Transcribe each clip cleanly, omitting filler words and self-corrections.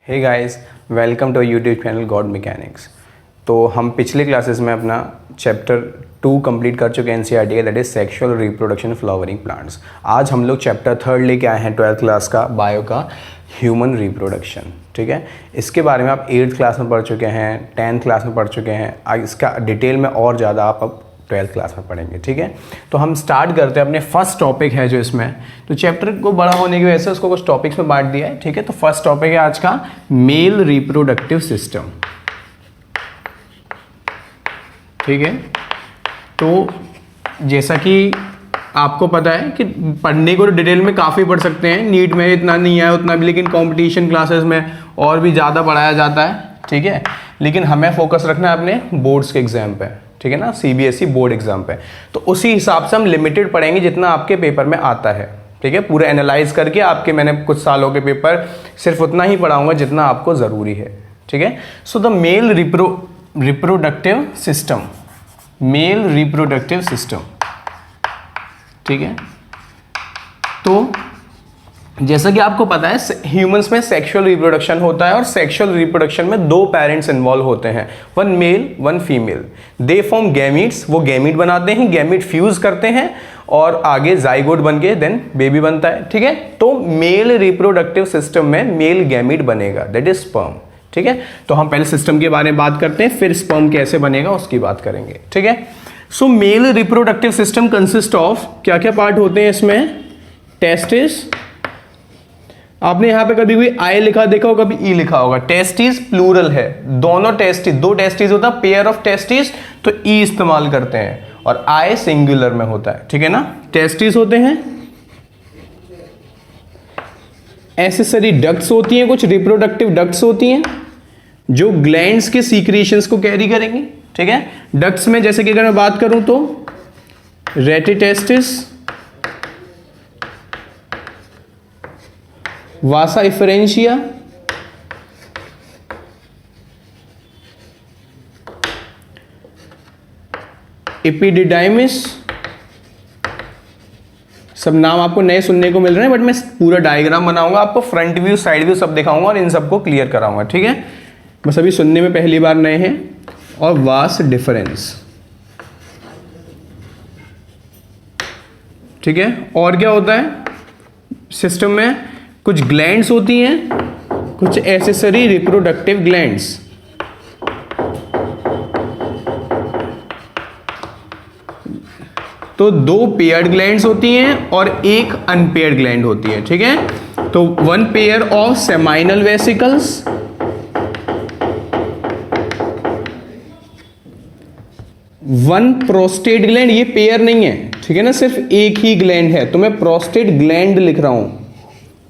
Hey guys, welcome to YouTube channel God Mechanics. तो हम पिछले क्लासेस में अपना चैप्टर 2 कंप्लीट कर चुके हैं एनसीईआरटी का, that is sexual reproduction flowering plants. आज हम लोग चैप्टर 3 लेके आए हैं 12th क्लास का, बायो का, ह्यूमन रिप्रोडक्शन। ठीक है, इसके बारे में आप 8th क्लास में पढ़ चुके हैं, 10th क्लास में पढ़ चुके हैं। इसका डिटेल में और ज़्यादा आप अब 12th क्लास में पढ़ेंगे। ठीक है, तो हम स्टार्ट करते हैं। अपने फर्स्ट टॉपिक है जो इसमें, तो चैप्टर को बड़ा होने की वजह से उसको कुछ टॉपिक्स में बांट दिया है। ठीक है, तो फर्स्ट टॉपिक है आज का मेल रिप्रोडक्टिव सिस्टम। ठीक है, तो जैसा कि आपको पता है कि पढ़ने को डिटेल में काफ़ी पढ़ सकते हैं, नीट में इतना नहीं आया उतना भी, लेकिन कंपटीशन क्लासेस में और भी ज़्यादा पढ़ाया जाता है। ठीक है, लेकिन हमें फोकस रखना है अपने बोर्ड्स के एग्जाम पे। ठीक है ना, सीबीएसई बोर्ड एग्जाम पे, तो उसी हिसाब से हम लिमिटेड पढ़ेंगे जितना आपके पेपर में आता है। ठीक है, पूरा एनालाइज करके आपके मैंने कुछ सालों के पेपर सिर्फ उतना ही पढ़ाऊंगा जितना आपको ज़रूरी है। ठीक है, so the mail reproductive system, mail reproductive system. ठीक है, तो जैसा कि आपको पता है ह्यूमंस में सेक्सुअल रिप्रोडक्शन होता है, और सेक्सुअल रिप्रोडक्शन में 2 पेरेंट्स इन्वॉल्व होते हैं, one male one female. They form gametes, वो गैमीट बनाते हैं, गैमीट फ्यूज करते हैं और आगे जाइगोट बन के देन बेबी बनता है। ठीक है, तो मेल रिप्रोडक्टिव सिस्टम में मेल गैमीट बनेगा, दैट इज स्पर्म। ठीक है, तो हम पहले सिस्टम के बारे में बात करते हैं, फिर स्पर्म कैसे बनेगा उसकी बात करेंगे। ठीक है, so male reproductive system consist of, क्या क्या पार्ट होते हैं इसमें? टेस्टिस, आपने यहां पे कभी भी आई लिखा देखा होगा, कभी ई लिखा होगा। टेस्टिस प्लूरल है, दोनों टेस्टिस, 2 टेस्टिस होता है, पेयर ऑफ टेस्टिस, तो ई इस्तेमाल करते हैं, और आई सिंगुलर में होता है। ठीक है ना, टेस्टिस होते हैं, एसेसरी डक्ट्स होती हैं, कुछ रिप्रोडक्टिव डक्ट्स होती हैं जो ग्लैंड्स के सीक्रेशंस को कैरी करेंगी। ठीक है, डक्ट्स में जैसे कि अगर मैं बात करूं तो रेटिटेस्टिस, वासा इफरेंशिया, एपिडिडाइमिस, सब नाम आपको नए सुनने को मिल रहे हैं, बट मैं पूरा डायग्राम बनाऊंगा आपको, फ्रंट व्यू साइड व्यू सब दिखाऊंगा और इन सबको क्लियर कराऊंगा। ठीक है, बस अभी सुनने में पहली बार नए हैं। और वास डिफरेंस। ठीक है, और क्या होता है सिस्टम में? कुछ ग्लैंड्स होती हैं, कुछ एसेसरी रिप्रोडक्टिव ग्लैंड्स। तो 2 पेयर्ड ग्लैंड्स होती हैं और 1 अनपेयर्ड ग्लैंड होती है। ठीक है, तो 1 pair of seminal vesicles, 1 prostate gland, ये पेयर नहीं है। ठीक है ना, सिर्फ एक ही ग्लैंड है, तो मैं प्रोस्टेट ग्लैंड लिख रहा हूं,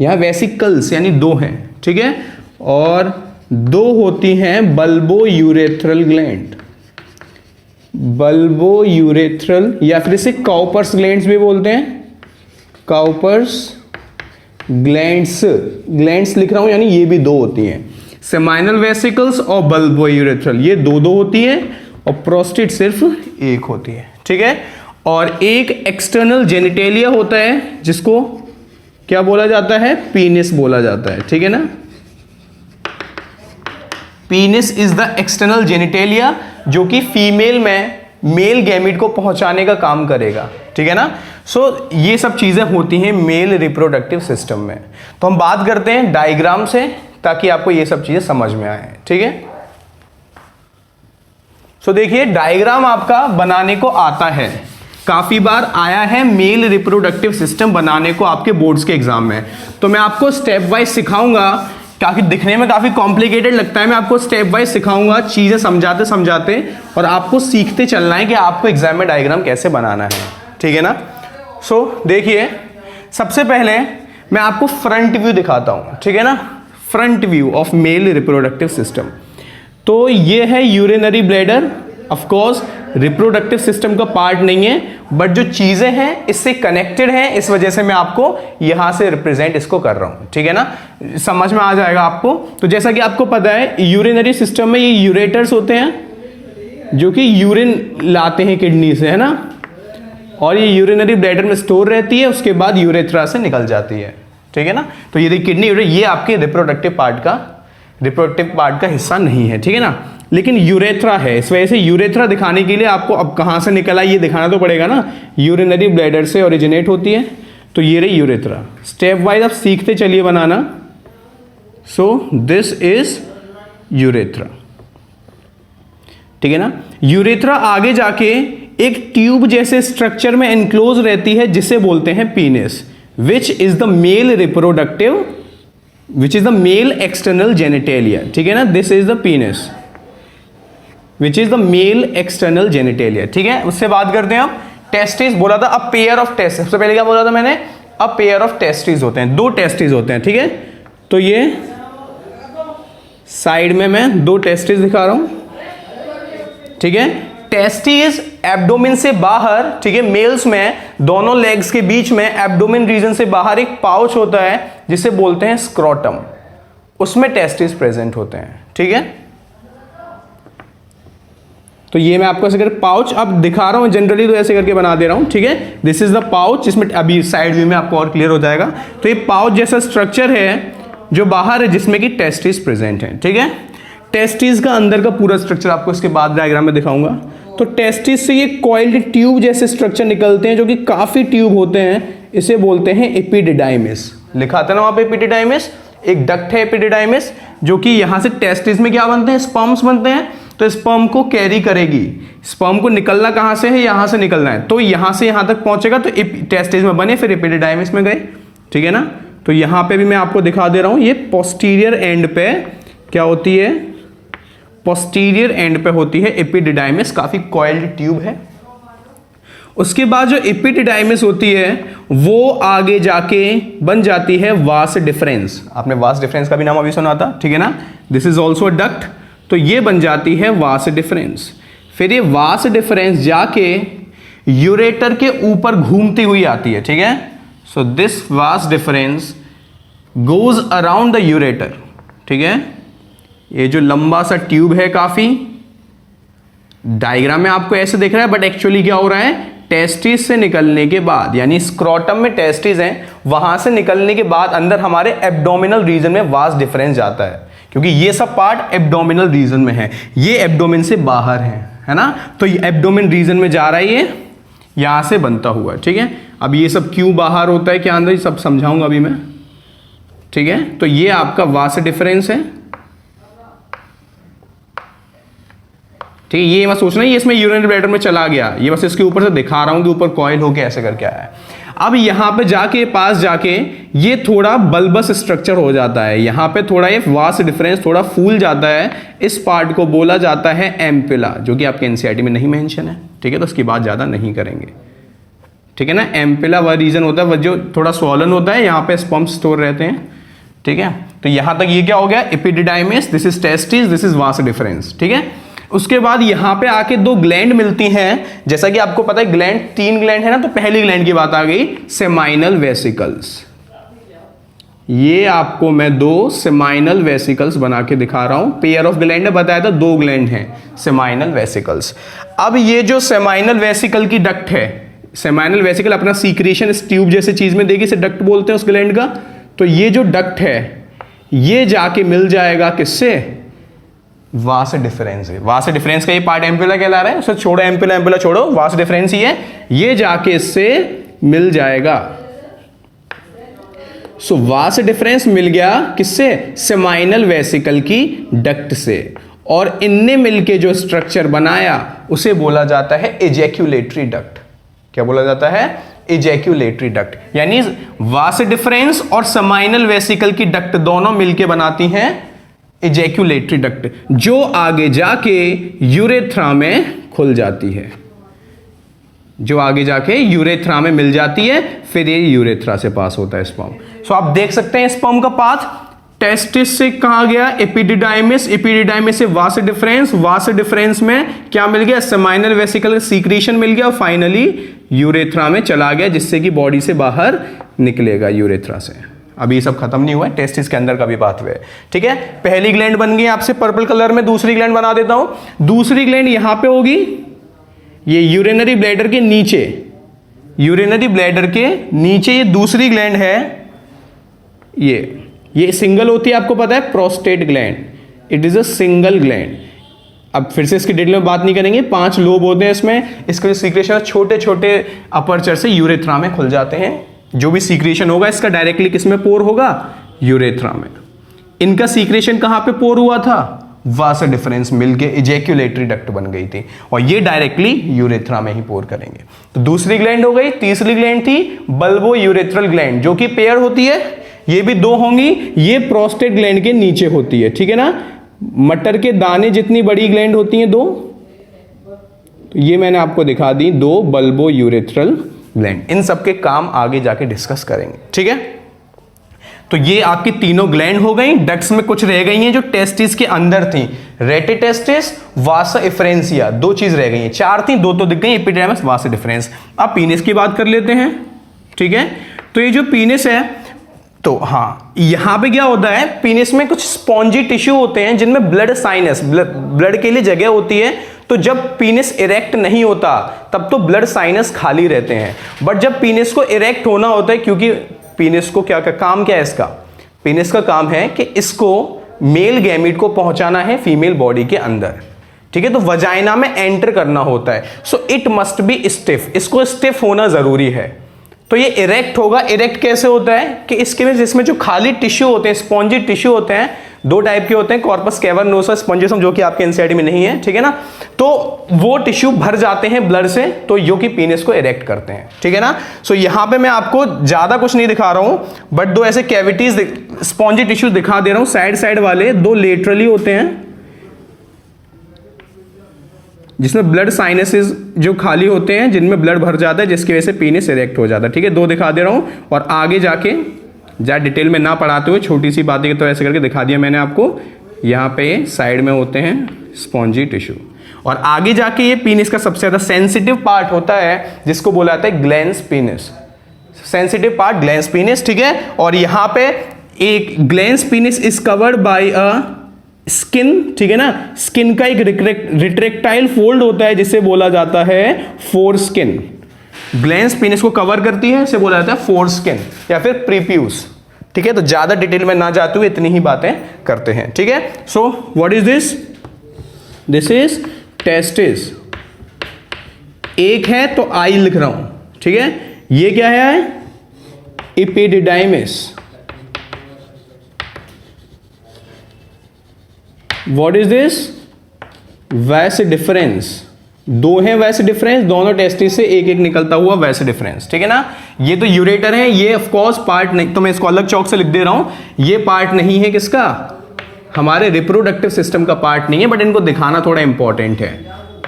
यहां वेसिकल्स यानी 2 हैं। ठीक है, और 2 होती हैं bulbo urethral gland, bulbo urethral, या फिर इसे काउपर्स ग्लैंड्स भी बोलते हैं, काउपर्स ग्लैंड्स, ग्लैंड्स लिख रहा हूं, यानी ये भी 2 होती हैं। सेमाइनल वेसिकल्स और बल्बो यूरेथ्रल ये 2 होती हैं, और प्रोस्टेट सिर्फ 1 होती है। ठीक है, और एक एक्सटर्नल जेनिटेलिया होता है जिसको क्या बोला जाता है? पीनिस बोला जाता है। ठीक है ना, penis is the external genitalia, जो कि फीमेल में मेल गैमीट को पहुंचाने का काम करेगा। ठीक है ना, सो ये सब चीजें होती हैं मेल रिप्रोडक्टिव सिस्टम में। तो हम बात करते हैं डायग्राम से, ताकि आपको ये सब चीजें समझ में आए। ठीक है, सो देखिए डायग्राम आपका बनाने को आता है, काफी बार आया है मेल रिप्रोडक्टिव सिस्टम बनाने को आपके बोर्ड्स के एग्जाम में। तो मैं आपको स्टेप वाइज सिखाऊंगा, काफी दिखने में काफी कॉम्प्लिकेटेड लगता है, मैं आपको स्टेप वाइज सिखाऊंगा, चीजें समझाते समझाते, और आपको सीखते चलना है कि आपको एग्जाम में डायग्राम कैसे बनाना है। ठीक है ना, सो देखिए सबसे पहले मैं आपको फ्रंट व्यू दिखाता हूं। ठीक है ना, front view of male reproductive system. तो ये है urinary bladder, of course reproductive system का पार्ट नहीं है, बट जो चीजें हैं इससे कनेक्टेड हैं, इस वजह से मैं आपको यहां से रिप्रेजेंट इसको कर रहा हूं। ठीक है ना, समझ में आ जाएगा आपको। तो जैसा कि आपको पता है यूरिनरी सिस्टम में ये यूरेटर्स होते हैं जो कि यूरिन लाते हैं किडनी से, है ना, और ये यूरिनरी ब्लैडर में स्टोर रहती है, उसके बाद यूरेथ्रा से निकल जाती है। ठीक है ना, तो ये किडनी, ये आपके रिप्रोडक्टिव पार्ट का रिप्रोडक्टिव पार्ट का हिस्सा नहीं है, ठीक है ना। लेकिन यूरेथ्रा है, इस वजह से यूरेथ्रा दिखाने के लिए आपको अब कहां से निकला ये दिखाना तो पड़ेगा ना। यूरिनरी ब्लैडर से ओरिजिनेट होती है, तो ये रही यूरेथ्रा। स्टेप वाइज आप सीखते चलिए बनाना। सो दिस इज यूरेथ्रा, ठीक है ना। यूरेथ्रा आगे जाके एक ट्यूब जैसे स्ट्रक्चर में एनक्लोज रहती है जिसे बोलते हैं penis, which is the male reproductive, which is the male external genitalia, ठीक है ना। This is the penis which is the male external genitalia, ठीक है। उससे बात करते हैं अब टेस्टिस। बोला था अ पेयर ऑफ टेस्ट, सबसे पहले क्या बोला था मैंने, अ पेयर ऑफ टेस्टिस होते हैं, 2 टेस्टिस होते हैं, ठीक है। तो ये साइड में मैं 2 टेस्टिस दिखा रहा हूं, ठीक है। टेस्टिस एब्डोमेन से बाहर, ठीक है, मेल्स में दोनों लेग्स के बीच में एब्डोमेन रीजन से बाहर एक पाउच होता है जिसे बोलते हैं स्क्रोटम, उसमें टेस्टिस प्रेजेंट होते हैं, ठीक है। तो ये मैं आपको ऐसे करके पाउच अब दिखा रहा हूं जनरली, तो ऐसे करके बना दे रहा हूं, ठीक है। दिस इज द पाउच, जिसमें अभी साइड व्यू में आपको और क्लियर हो जाएगा। तो ये पाउच जैसा स्ट्रक्चर है जो बाहर है, जिसमें कि टेस्टिस प्रेजेंट है, ठीक है। टेस्टिस का अंदर का पूरा स्ट्रक्चर आपको इसके बाद डायग्राम में दिखाऊंगा। तो टेस्टिस से ये कॉइल्ड ट्यूब जैसे स्ट्रक्चर निकलते हैं, जो कि काफी ट्यूब होते हैं, इसे बोलते हैं एपिडिडाइमिस। लिखा था ना वहां पे एपिडिडाइमिस, एक डक्ट है एपिडिडाइमिस, जो कि यहां से टेस्टिस में क्या बनते हैं, स्पर्म्स बनते हैं। तो स्पर्म को कैरी करेगी, स्पर्म को निकलना कहां से है, यहां से निकलना है, तो यहां से यहां तक पहुंचेगा तो टेस्टिस में बने, फिर एपिडिडाइमिस में गए, ठीक है ना। तो यहां पे भी मैं आपको दिखा दे रहा हूं, ये पोस्टीरियर एंड पे क्या होती है, पोस्टीरियर एंड पे होती है एपिडिडाइमिस, काफी कॉइल्ड ट्यूब है। उसके बाद जो एपिडिडाइमिस होती है वो आगे जाके बन जाती है वास डिफरेंस। आपने वास डिफरेंस का भी नाम अभी सुना था, ठीक है ना। दिस इज ऑल्सो डक्ट, तो ये बन जाती है वास डिफरेंस। फिर ये वास डिफरेंस जाके यूरेटर के ऊपर घूमती हुई आती है, ठीक है। So this vas deferens goes around the ureter, ठीक है। ये जो लंबा सा ट्यूब है, काफी डायग्राम में आपको ऐसे दिख रहा है, बट एक्चुअली क्या हो रहा है, टेस्टिस से निकलने के बाद, यानी स्क्रोटम में टेस्टिस हैं, वहां से निकलने के बाद अंदर हमारे एब्डोमिनल रीजन में वास डिफरेंस जाता है, क्योंकि ये सब पार्ट एब्डोमिनल रीजन में है, ये एब्डोमेन से बाहर है ना। तो ये एब्डोमेन रीजन में जा रहा है, ये यहां से बनता हुआ, ठीक है। अब ये सब क्यों बाहर होता है, क्या अंदर, सब समझाऊंगा अभी मैं, ठीक है। तो ये आपका वास डिफरेंस है, ठीक है। ये मत सोचना ये इसमें यूरिनरी ब्लैडर में चला गया, ये बस इसके ऊपर से दिखा रहा हूं कि ऊपर कॉइल होके ऐसे करके आया है। अब यहां पे जाके पास जाके ये थोड़ा बल्बस स्ट्रक्चर हो जाता है, यहां पे थोड़ा ये वास डिफरेंस थोड़ा फूल जाता है, इस पार्ट को बोला जाता है एम्पिला, जो कि आपके एनसीईआरटी में नहीं मेंशन है, ठीक है। तो उसकी बात ज्यादा नहीं करेंगे, ठीक है ना। एम्पिला वह रीजन होता है वह जो थोड़ा स्वॉलन होता है, यहां पे स्पर्म स्टोर रहते हैं, ठीक है। तो यहां तक ये क्या हो गया, epididymis, this is testis, this is vas deferens, ठीक है। उसके बाद यहां पे आके 2 ग्लैंड मिलती हैं, जैसा कि आपको पता है ग्लैंड 3 ग्लैंड है ना। तो पहली ग्लैंड की बात आ गई, सेमाइनल वेसिकल्स। ये आपको मैं 2 सेमाइनल वेसिकल्स बना के दिखा रहा हूं, पेयर ऑफ ग्लैंड बताया था, 2 ग्लैंड हैं सेमाइनल वेसिकल्स। अब ये जो सेमाइनल वेसिकल की डक्ट है, सेमाइनल वेसिकल अपना सीक्रेशन इस ट्यूब जैसे चीज में देगी, इसे डक्ट बोलते हैं उस ग्लैंड का। तो ये जो डक्ट है ये जाके मिल जाएगा किससे, वास डिफरेंस है। वास डिफरेंस का ये पार्ट एम्पुला कहला रहा है, उसे छोड़ो, एम्पुला एम्पुला छोड़ो, वास डिफरेंस ही है, ये जाके इससे मिल जाएगा। सो वास डिफरेंस मिल गया किससे, सेमाइनल वेसिकल की डक्ट से, और इनने मिलके जो स्ट्रक्चर बनाया उसे बोला जाता है एजैक्यूलेटरी डक्ट। क्या बोला जाता है, एजैक्यूलेटरी डक्ट। यानी वास डिफरेंस और सेमाइनल वेसिकल की डक्ट दोनों मिलके बनाती हैं एजैक्यूलेटरी डक्ट, जो आगे जाके यूरेथ्रा में खुल जाती है, जो आगे जाके यूरेथ्रा में मिल जाती है, फिर ये यूरेथ्रा से पास होता है स्पर्म। सो आप देख सकते हैं स्पर्म का पाथ, टेस्टिस से कहा गया एपिडिडाइमिस, एपिडिडाइमिस से वास डिफरेंस, वास डिफरेंस में क्या मिल गया, सेमाइनल वेसिकल सीक्रेशन मिल गया, और फाइनली यूरेथ्रा में चला गया, जिससे कि बॉडी से बाहर निकलेगा यूरेथ्रा से। अभी सब खत्म नहीं हुआ है, टेस्टिस के अंदर का भी पाथवे, ठीक है। पहली ग्लैंड बन गई आपसे पर्पल कलर में, दूसरी ग्लैंड बना देता हूं। दूसरी ग्लैंड यहां पे होगी, ये यूरिनरी ब्लैडर के नीचे, यूरिनरी ब्लैडर के नीचे ये दूसरी ग्लैंड है, ये सिंगल होती है, आपको पता है, prostate gland. It is a single gland. अब फिर से इसकी डिटेल में बात नहीं करेंगे, 5 लोब होते हैं इसमें, इसके जो सीक्रेशन छोटे छोटे अपर्चर से यूरेथ्रा में खुल जाते हैं। जो भी सीक्रेशन होगा इसका डायरेक्टली किसमें पोर होगा, यूरेथ्रा में। इनका सीक्रेशन कहां पे पोर हुआ था, वासा डिफरेंस मिलके इजैक्यूलेटरी डक्ट बन गई थी, और ये डायरेक्टली यूरेथ्रा में ही पोर करेंगे। तो दूसरी ग्लैंड हो गई। तीसरी ग्लैंड थी बल्बो यूरेथ्रल ग्लैंड, जो कि पेयर होती है, ये भी 2 होंगी, ये प्रोस्टेट ग्लैंड के नीचे होती है, ठीक है ना। मटर के दाने जितनी बड़ी ग्लैंड होती हैं 2, तो ये मैंने आपको दिखा दी 2 बल्बो यूरेथ्रल ग्लैंड। इन सब के काम आगे जाके डिस्कस करेंगे, ठीक है। तो ये आपकी तीनों ग्लैंड हो गई। डक्ट्स में कुछ रह गई हैं जो टेस्टिस के अंदर थी, रेटिटेस्टिस, वासा इफ्रेंसिया, 2 चीज रह गई हैं। 4 थी, 2 तो दिख गई, एपिडेर्मिस, वासा डिफरेंस। अब पीनिस की बात कर लेते हैं, ठीक है। तो ये जो पीनिस है, तो हाँ, यहां पे क्या होता है, पीनिस में कुछ स्पॉन्जी टिश्यू होते हैं जिनमें ब्लड साइनस, ब्लड के लिए जगह होती है। तो जब पीनिस इरेक्ट नहीं होता तब तो ब्लड साइनस खाली रहते हैं, बट जब पीनिस को इरेक्ट होना होता है, क्योंकि पीनिस को क्या काम क्या है इसका, पीनिस का काम है कि इसको मेल गैमीट को पहुंचाना है फीमेल बॉडी के अंदर, ठीक है। तो वजाइना में एंटर करना होता है, so it must be stiff, इसको स्टिफ होना जरूरी है। तो ये इरेक्ट होगा। इरेक्ट कैसे होता है कि इसके में जिसमें जो खाली टिश्यू होते हैं, स्पॉन्जी टिश्यू होते हैं, 2 टाइप के होते हैं, कॉर्पस कैवर्नोसा, स्पॉन्जिसम, जो कि आपके एनसीईआरटी में नहीं है, ठीक है ना। तो वो टिश्यू भर जाते हैं ब्लड से, तो जो कि पीनिस को इरेक्ट करते हैं, ठीक है ना। सो यहां पे मैं आपको ज्यादा कुछ नहीं दिखा रहा हूं, बट 2 ऐसे कैविटीज स्पॉन्जी टिश्यू दिखा दे रहा हूं, साइड साइड वाले 2 लेटरली होते हैं, जिसमें ब्लड साइनसेस जो खाली होते हैं, जिनमें ब्लड भर जाता है, जिसकी वजह से पीनिस इरेक्ट हो जाता है, ठीक है। 2 दिखा दे रहा हूं, और आगे जाके ज्यादा डिटेल में ना पढ़ाते हुए छोटी सी बातें तो ऐसे करके दिखा दिया मैंने आपको। यहाँ पे साइड में होते हैं स्पॉन्जी टिश्यू, और आगे जाके ये पीनिस का सबसे ज्यादा सेंसिटिव पार्ट होता है, जिसको बोला जाता है glans penis. Sensitive part glans penis, ठीक है। और यहाँ पे एक glans penis is covered by a skin, ठीक है ना। स्किन का एक रिट्रेक्टाइल फोल्ड होता है, जिसे बोला जाता है फोर स्किन। ग्लैंस पीनिस को कवर करती है, इसे बोला जाता है फोर स्किन या फिर प्रीप्यूस, ठीक है। तो ज्यादा डिटेल में ना जाते हुए इतनी ही बातें करते हैं, ठीक है। So what is this, this is testis. एक है तो आई लिख रहा हूं, ठीक है। ये क्या है, एपिडिडाइमिस। व्हाट इज दिस, वैस डिफरेंस। 2 है वैस डिफरेंस, दोनों टेस्टिस से एक एक निकलता हुआ वैस डिफरेंस, ठीक है ना। ये तो यूरेटर है, ये ऑफ कोर्स पार्ट नहीं, तो मैं इसको अलग चौक से लिख दे रहा हूं। ये पार्ट नहीं है किसका, हमारे रिप्रोडक्टिव सिस्टम का पार्ट नहीं है, बट इनको दिखाना थोड़ा इंपॉर्टेंट है।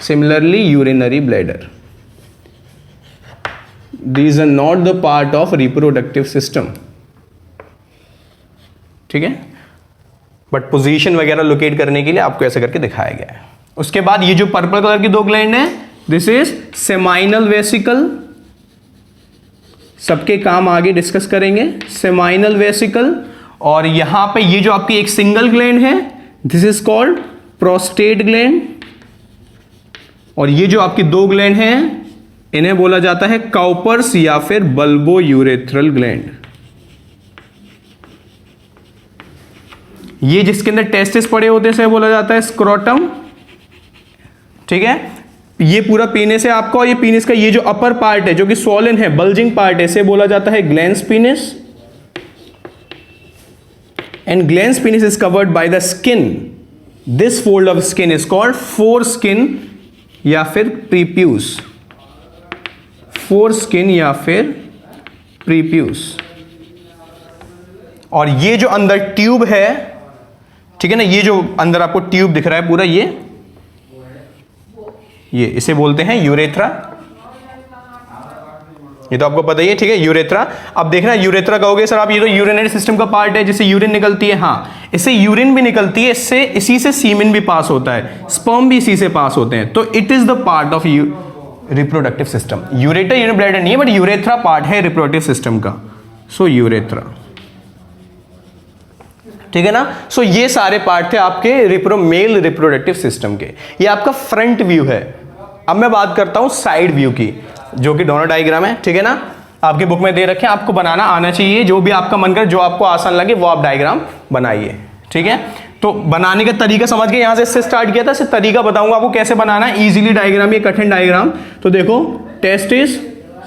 Similarly urinary bladder, these are not the part of reproductive system, ठीक है। बट पोजीशन वगैरह लोकेट करने के लिए आपको ऐसे करके दिखाया गया है। उसके बाद ये जो पर्पल कलर की 2 ग्लैंड है, दिस इज सेमाइनल वेसिकल। सबके काम आगे डिस्कस करेंगे। सेमाइनल वेसिकल, और यहां पे ये जो आपकी एक सिंगल ग्लैंड है, this is called prostate gland. और ये जो आपकी 2 ग्लैंड हैं, इन्हें बोला जाता है काउपर्स या फिर बल्बो यूरेथ्रल ग्लैंड। ये जिसके अंदर टेस्टिस पड़े होते हैं, बोला जाता है स्क्रोटम, ठीक है। ये पूरा पीनिस है आपका, और ये पीनिस का ये जो अपर पार्ट है, जो कि स्वॉलन है, बल्जिंग पार्ट है, इसे बोला जाता है glans penis. And glans penis is covered by the skin. This fold of skin is called foreskin या फिर प्रीप्यूस। फोर स्किन या फिर प्रीप्यूस। और ये जो अंदर ट्यूब है, ठीक है ना, ये जो अंदर आपको ट्यूब दिख रहा है पूरा, ये इसे बोलते हैं यूरेथ्रा। ये तो आपको पता ही है, ठीक है, यूरेथ्रा। अब देखना, यूरेथ्रा कहोगे सर आप, ये तो यूरिनरी सिस्टम का पार्ट है, जिससे यूरिन निकलती है। हाँ, इससे यूरिन भी निकलती है, इससे इसी से सीमेन भी पास होता है, स्पर्म भी इसी से पास होते हैं। तो it is the part of reproductive system. Ureter urine bladder नहीं है, बट यूरेथ्रा पार्ट है रिप्रोडक्टिव सिस्टम का। सो यूरेथ्रा, ठीक है ना। सो ये सारे पार्ट थे आपके मेल रिप्रोडक्टिव सिस्टम के। ये आपका फ्रंट व्यू है। अब मैं बात करता हूं साइड व्यू की, जो कि दोनों डायग्राम है, ठीक है ना। आपके बुक में दे रखे हैं, आपको बनाना आना चाहिए। जो भी आपका मन करे, जो आपको आसान लगे, वो आप डायग्राम बनाइए, ठीक है। तो बनाने का तरीका समझ के यहां से इससे स्टार्ट किया था, इससे तरीका बताऊंगा आपको कैसे बनाना है इजीली डायग्राम, ये कठिन डायग्राम। तो देखो टेस्टिस,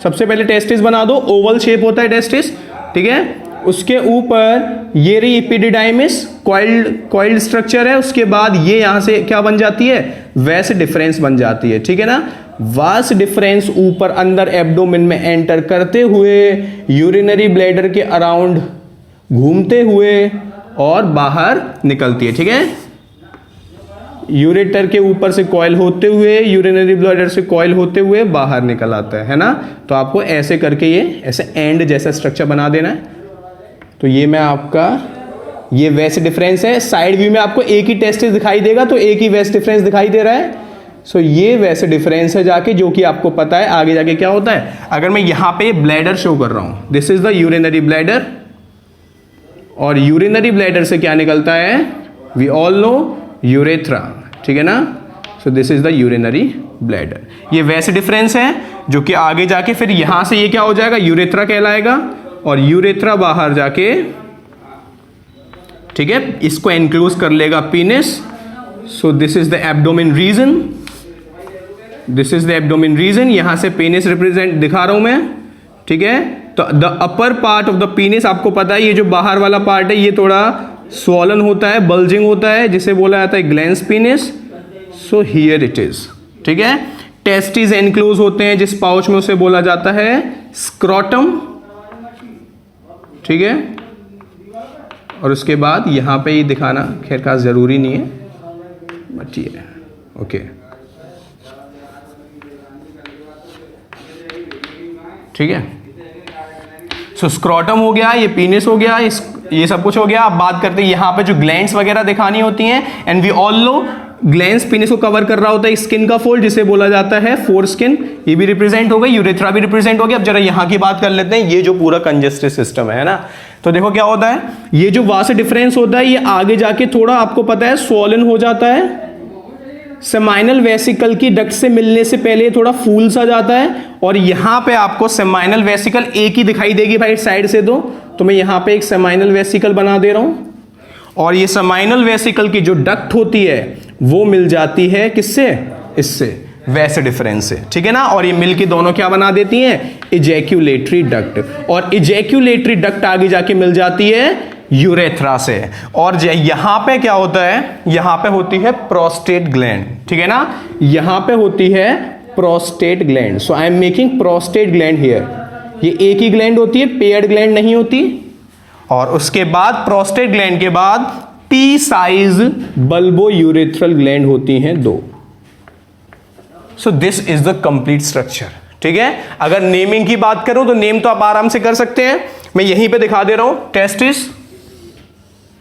सबसे पहले टेस्टिस बना दो, ओवल शेप होता है टेस्टिस, ठीक है। उसके ऊपर ये रही एपिडिडाइमिस, कॉइल्ड स्ट्रक्चर है। उसके बाद ये यहां से क्या बन जाती है, वैस डिफरेंस बन जाती है, ठीक है ना। वास डिफरेंस ऊपर अंदर एब्डोमेन में एंटर करते हुए यूरिनरी ब्लैडर के अराउंड घूमते हुए और बाहर निकलती है, ठीक है। यूरेटर के ऊपर से कॉइल होते हुए, यूरिनरी ब्लैडर से कॉइल होते हुए बाहर निकल आता है ना। तो आपको ऐसे करके ये ऐसे एंड जैसा स्ट्रक्चर बना देना है। तो ये मैं आपका, ये वेस्ट डिफरेंस है। साइड व्यू में आपको एक ही टेस्टिस दिखाई देगा, तो एक ही वेस्ट डिफरेंस दिखाई दे रहा है। सो ये वेस्ट डिफरेंस है जाके, जो कि आपको पता है आगे जाके क्या होता है। अगर मैं यहां पे ब्लैडर शो कर रहा हूं, this is the urinary bladder, और यूरिनरी ब्लैडर से क्या निकलता है, वी ऑल नो यूरेथ्रा, ठीक है ना। सो this is the urinary bladder. ये वेस्ट डिफरेंस है जो कि आगे जाके फिर यहां से ये क्या हो जाएगा, यूरेथ्रा कहलाएगा, और यूरेथ्रा बाहर जाके, ठीक है, इसको एनक्लोज कर लेगा penis. So this is the abdomen region, this is the abdomen region. यहां से पेनिस रिप्रेजेंट दिखा रहा हूं मैं, ठीक है। तो the upper part of the penis, आपको पता है ये जो बाहर वाला पार्ट है ये थोड़ा स्वॉलन होता है, बल्जिंग होता है, जिसे बोला जाता है glans penis. So here it is, ठीक है। टेस्टिस एनक्लोज होते हैं जिस पाउच में, उसे बोला जाता है स्क्रोटम, ठीक है। और उसके बाद यहां पे ये दिखाना खैर खास जरूरी नहीं है, बट ये ओके, ठीक है। सो स्क्रोटम हो गया, ये पीनिस हो गया, ये सब कुछ हो गया। अब बात करते हैं यहां पे जो ग्लैंड्स वगैरह दिखानी होती हैं, and we all know glands penis को कवर कर रहा होता है स्किन का फोल्ड, जिसे बोला जाता है फोर स्किन। ये भी रिप्रेजेंट हो गई, यूरेथ्रा भी रिप्रेजेंट हो गया। अब जरा यहां की बात कर लेते हैं, ये जो पूरा कंजेस्टिव सिस्टम है ना। तो देखो क्या होता है, ये जो वास डिफरेंस होता है ये आगे जाके थोड़ा आपको पता है स्वॉलन हो जाता है, सेमाइनल वेसिकल की डक्ट से मिलने से पहले थोड़ा फूल सा जाता है, और यहां पे आपको सेमाइनल वेसिकल एक ही दिखाई देगी भाई साइड से दो। तो मैं यहां पे एक सेमाइनल वेसिकल बना दे रहा हूं, और ये सेमाइनल वेसिकल की जो डक्ट होती है वो मिल जाती है किससे, इससे, वैसे डिफरेंस से, ठीक है ना। और ये मिल के दोनों क्या बना देती हैं, इजैक्यूलेटरी डक्ट, और इजैक्यूलेटरी डक्ट आगे जाके मिल जाती है यूरेथ्रा से। और यहां पे क्या होता है, यहां पे होती है प्रोस्टेट ग्लैंड, ठीक है ना। यहां पे होती है prostate gland. So I am making prostate gland here. ये एक ही ग्लैंड होती है, पेयर्ड ग्लैंड नहीं होती। और उसके बाद प्रोस्टेट ग्लैंड के बाद T size bulbo urethral gland होती हैं दो। सो this is the complete structure, ठीक है। अगर नेमिंग की बात करूं तो नेम तो आप आराम से कर सकते हैं, मैं यहीं पे दिखा दे रहा हूं, टेस्टिस,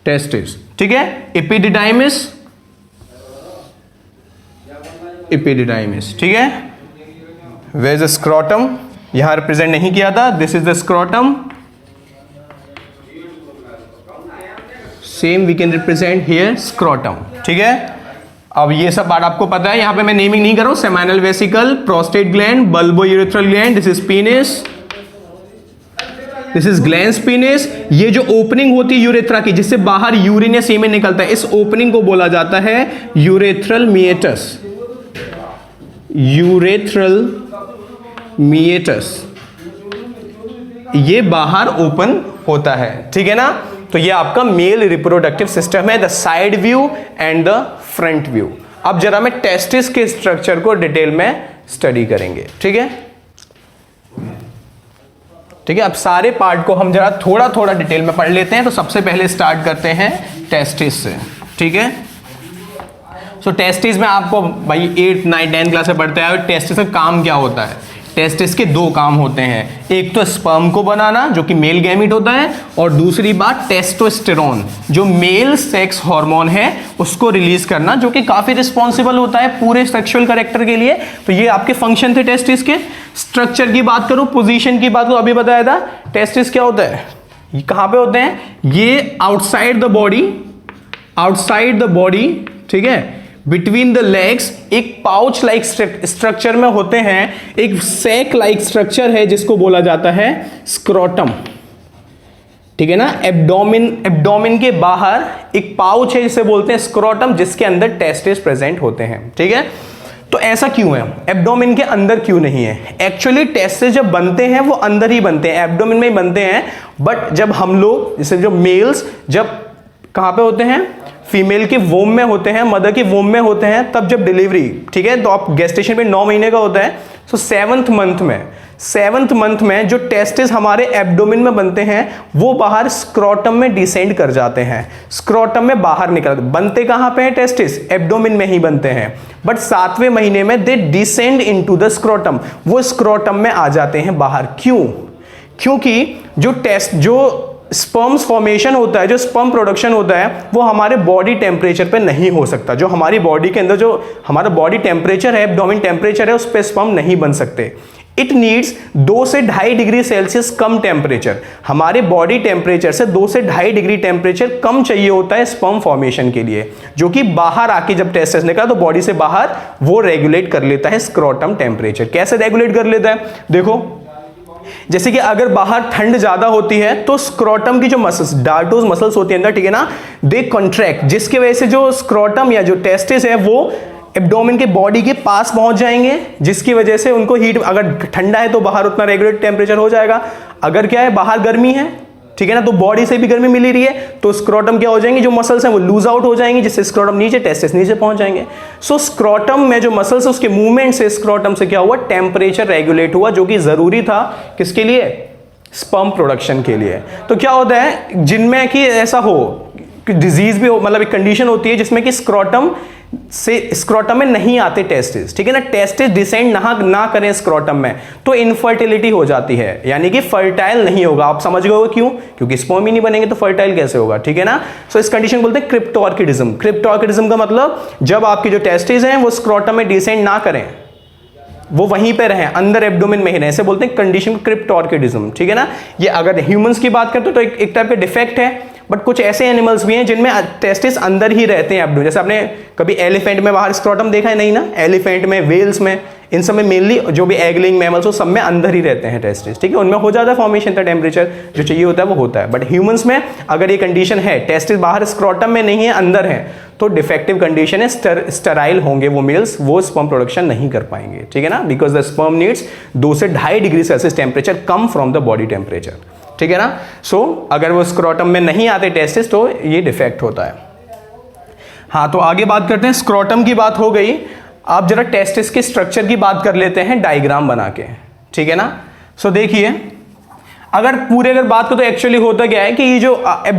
टेस्टिस, ठीक है। एपिडिडाइमिस, एपिडिडाइमिस, ठीक है। वेयर इज द स्क्रोटम, यहां रिप्रेजेंट नहीं किया था, this is the scrotum. Same we can represent here scrotum, ठीक है। अब ये सब बात आपको पता है, यहां पे मैं नेमिंग नहीं कर रहा हूं, seminal vesicle, prostate gland, bulbourethral gland, this is penis, this is glans penis. ये जो ओपनिंग होती है यूरेथ्रा की, जिससे बाहर यूरिन या सीमेन निकलता है, इस ओपनिंग को बोला जाता है यूरेथ्रल मिएटस, यूरेथ्रल मिएटस। ये बाहर ओपन होता है, ठीक है ना। तो ये आपका मेल रिप्रोडक्टिव सिस्टम है, the side view and the front view. अब जरा मैं टेस्टिस के स्ट्रक्चर को डिटेल में स्टडी करेंगे, ठीक है, ठीक है। अब सारे पार्ट को हम जरा थोड़ा थोड़ा डिटेल में पढ़ लेते हैं। तो सबसे पहले स्टार्ट करते हैं टेस्टिस से, ठीक है। सो टेस्टिस में आपको भाई 8, 9, 10 क्लास में पढ़ते हैं, टेस्टिस का काम क्या होता है। टेस्टिस के दो काम होते हैं, एक तो स्पर्म को बनाना जो कि मेल गैमीट होता है, और दूसरी बात टेस्टोस्टेरोन जो मेल सेक्स हार्मोन है उसको रिलीज करना, जो कि काफी रिस्पॉन्सिबल होता है पूरे सेक्सुअल कैरेक्टर के लिए। तो ये आपके फंक्शन थे टेस्टिस के। स्ट्रक्चर की बात करूं, पोजीशन की बात करूं, अभी बताया था टेस्टिस क्या होता है, ये कहां पे होते हैं, ये outside the body, outside the body, ठीक है, बिटवीन द लेग्स एक पाउच लाइक स्ट्रक्चर में होते हैं। एक सैक लाइक स्ट्रक्चर है जिसको बोला जाता है स्क्रोटम, ठीक है ना। एब्डोमेन के बाहर एक पाउच है जिसे बोलते हैं स्क्रोटम, जिसके अंदर टेस्टिस प्रेजेंट होते हैं। ठीक है, तो ऐसा क्यों है, एब्डोमेन के अंदर क्यों नहीं है? एक्चुअली टेस्टिस जब बनते हैं वो अंदर ही बनते हैं, एब्डोमेन में ही बनते हैं। बट जब हम लोग जैसे जो मेल्स जब कहां पे होते हैं, फीमेल के वोम में होते हैं, मदर के वोम में होते हैं, तब जब डिलीवरी, ठीक है, तो आप गेस्टेशन पे 9 महीने का होता है, तो 7th मंथ में जो टेस्टिस हमारे एब्डोमेन में बनते हैं वो बाहर स्क्रोटम में डिसेंड कर जाते हैं, स्क्रोटम में बाहर निकल। बनते कहां पे हैं टेस्टिस? एब्डोमेन में ही बनते हैं। बट 7वें महीने में दे डिसेंड इनटू द स्क्रोटम, वो स्क्रोटम में आ जाते हैं बाहर। क्यों? क्योंकि जो स्पर्म्स फॉर्मेशन होता है, जो स्पर्म प्रोडक्शन होता है, वो हमारे बॉडी टेम्परेचर पे नहीं हो सकता। जो हमारी बॉडी के अंदर जो हमारा बॉडी टेम्परेचर है, एब्डोमेन टेम्परेचर है, उस पे स्पर्म नहीं बन सकते। इट नीड्स 2 से 2.5 डिग्री सेल्सियस कम टेम्परेचर, हमारे बॉडी टेम्परेचर से 2 से 2.5 डिग्री टेम्परेचर कम चाहिए होता है स्पर्म फॉर्मेशन के लिए, जो कि बाहर आके जब टेस्टिस निकला तो बॉडी से बाहर वो रेगुलेट कर लेता है स्क्रोटम टेम्परेचर। कैसे रेगुलेट कर लेता है? देखो, जैसे कि अगर बाहर ठंड ज्यादा होती है तो स्क्रोटम की जो मसल्स, डार्टोज मसल्स होती है अंदर, ठीक है ना, दे कॉन्ट्रैक्ट, जिसकी वजह से जो स्क्रोटम या जो टेस्टिस है वो एब्डोमेन के बॉडी के पास पहुंच जाएंगे, जिसकी वजह से उनको हीट, अगर ठंडा है तो बाहर उतना रेगुलेट टेम्परेचर हो जाएगा, अगर क्या है बाहर गर्मी है, ठीक है ना, तो बॉडी से भी गर्मी मिली रही है, तो स्क्रोटम क्या हो जाएंगे, जो मसल्स हैं वो लूज आउट हो जाएंगे, जिससे स्क्रोटम नीचे, टेस्टिस नीचे पहुंच जाएंगे। सो स्क्रोटम में जो मसल्स है उसके मूवमेंट से स्क्रोटम से क्या हुआ, टेम्परेचर रेगुलेट हुआ, जो कि जरूरी था किसके लिए? स्पर्म प्रोडक्शन के लिए। तो क्या होता है जिनमें कि ऐसा हो कि डिजीज भी हो, मतलब एक कंडीशन होती है जिसमें कि स्क्रोटम में नहीं आते टेस्टिस, ठीक है ना, टेस्टिस डिसेंड ना करें स्क्रोटम में, तो इनफर्टिलिटी हो जाती है, यानी कि फर्टाइल नहीं होगा। आप समझ गए क्यों? क्योंकि स्पर्म ही नहीं बनेंगे तो फर्टाइल कैसे होगा, ठीक है ना। सो इस कंडीशन बोलते हैं क्रिप्टोर्किडिज्म। क्रिप्टोर्किडिज्म का मतलब जब आपकी जो टेस्टिस हैं वो स्क्रोटम में डिसेंड ना करें, वो वहीं पे रहें, अंदर एब्डोमेन में ही रहें, ऐसे बोलते हैं कंडीशन क्रिप्टोर्किडिज्म, ठीक है ना। ये अगर ह्यूमंस की बात करते तो एक टाइप का डिफेक्ट है, बट कुछ ऐसे एनिमल्स भी हैं जिनमें टेस्टिस अंदर ही रहते हैं एब्डोमेन। जैसे आपने कभी एलिफेंट में बाहर स्क्रोटम देखा है? नहीं ना। एलिफेंट में, वेल्स में, इन सब में मेनली जो भी एगलिंग मैमल्स हो सब में अंदर ही रहते हैं टेस्टिस, ठीक है। उनमें हो जाता है फॉर्मेशन, का टेम्परेचर जो चाहिए होता है वो होता है। बट ह्यूमंस में अगर ये कंडीशन है, टेस्टिस बाहर स्क्रोटम में नहीं है अंदर है, तो डिफेक्टिव कंडीशन है, स्टेराइल होंगे वो मेल्स, वो स्पर्म प्रोडक्शन नहीं कर पाएंगे, ठीक है ना, बिकॉज द स्पर्म नीड्स 2 से 2.5 degree Celsius temperature come from the body temperature, ठीक है ना। सो अगर वो स्क्रोटम में नहीं आते टेस्टिस तो ये डिफेक्ट होता है। हाँ, तो आगे बात करते हैं, स्क्रोटम की बात हो गई, आप जरा टेस्टिस के स्ट्रक्चर की बात कर लेते हैं डायग्राम बना के, ठीक है ना। सो देखिए, अगर बात करो तो एक्चुअली होता क्या है कि ये जो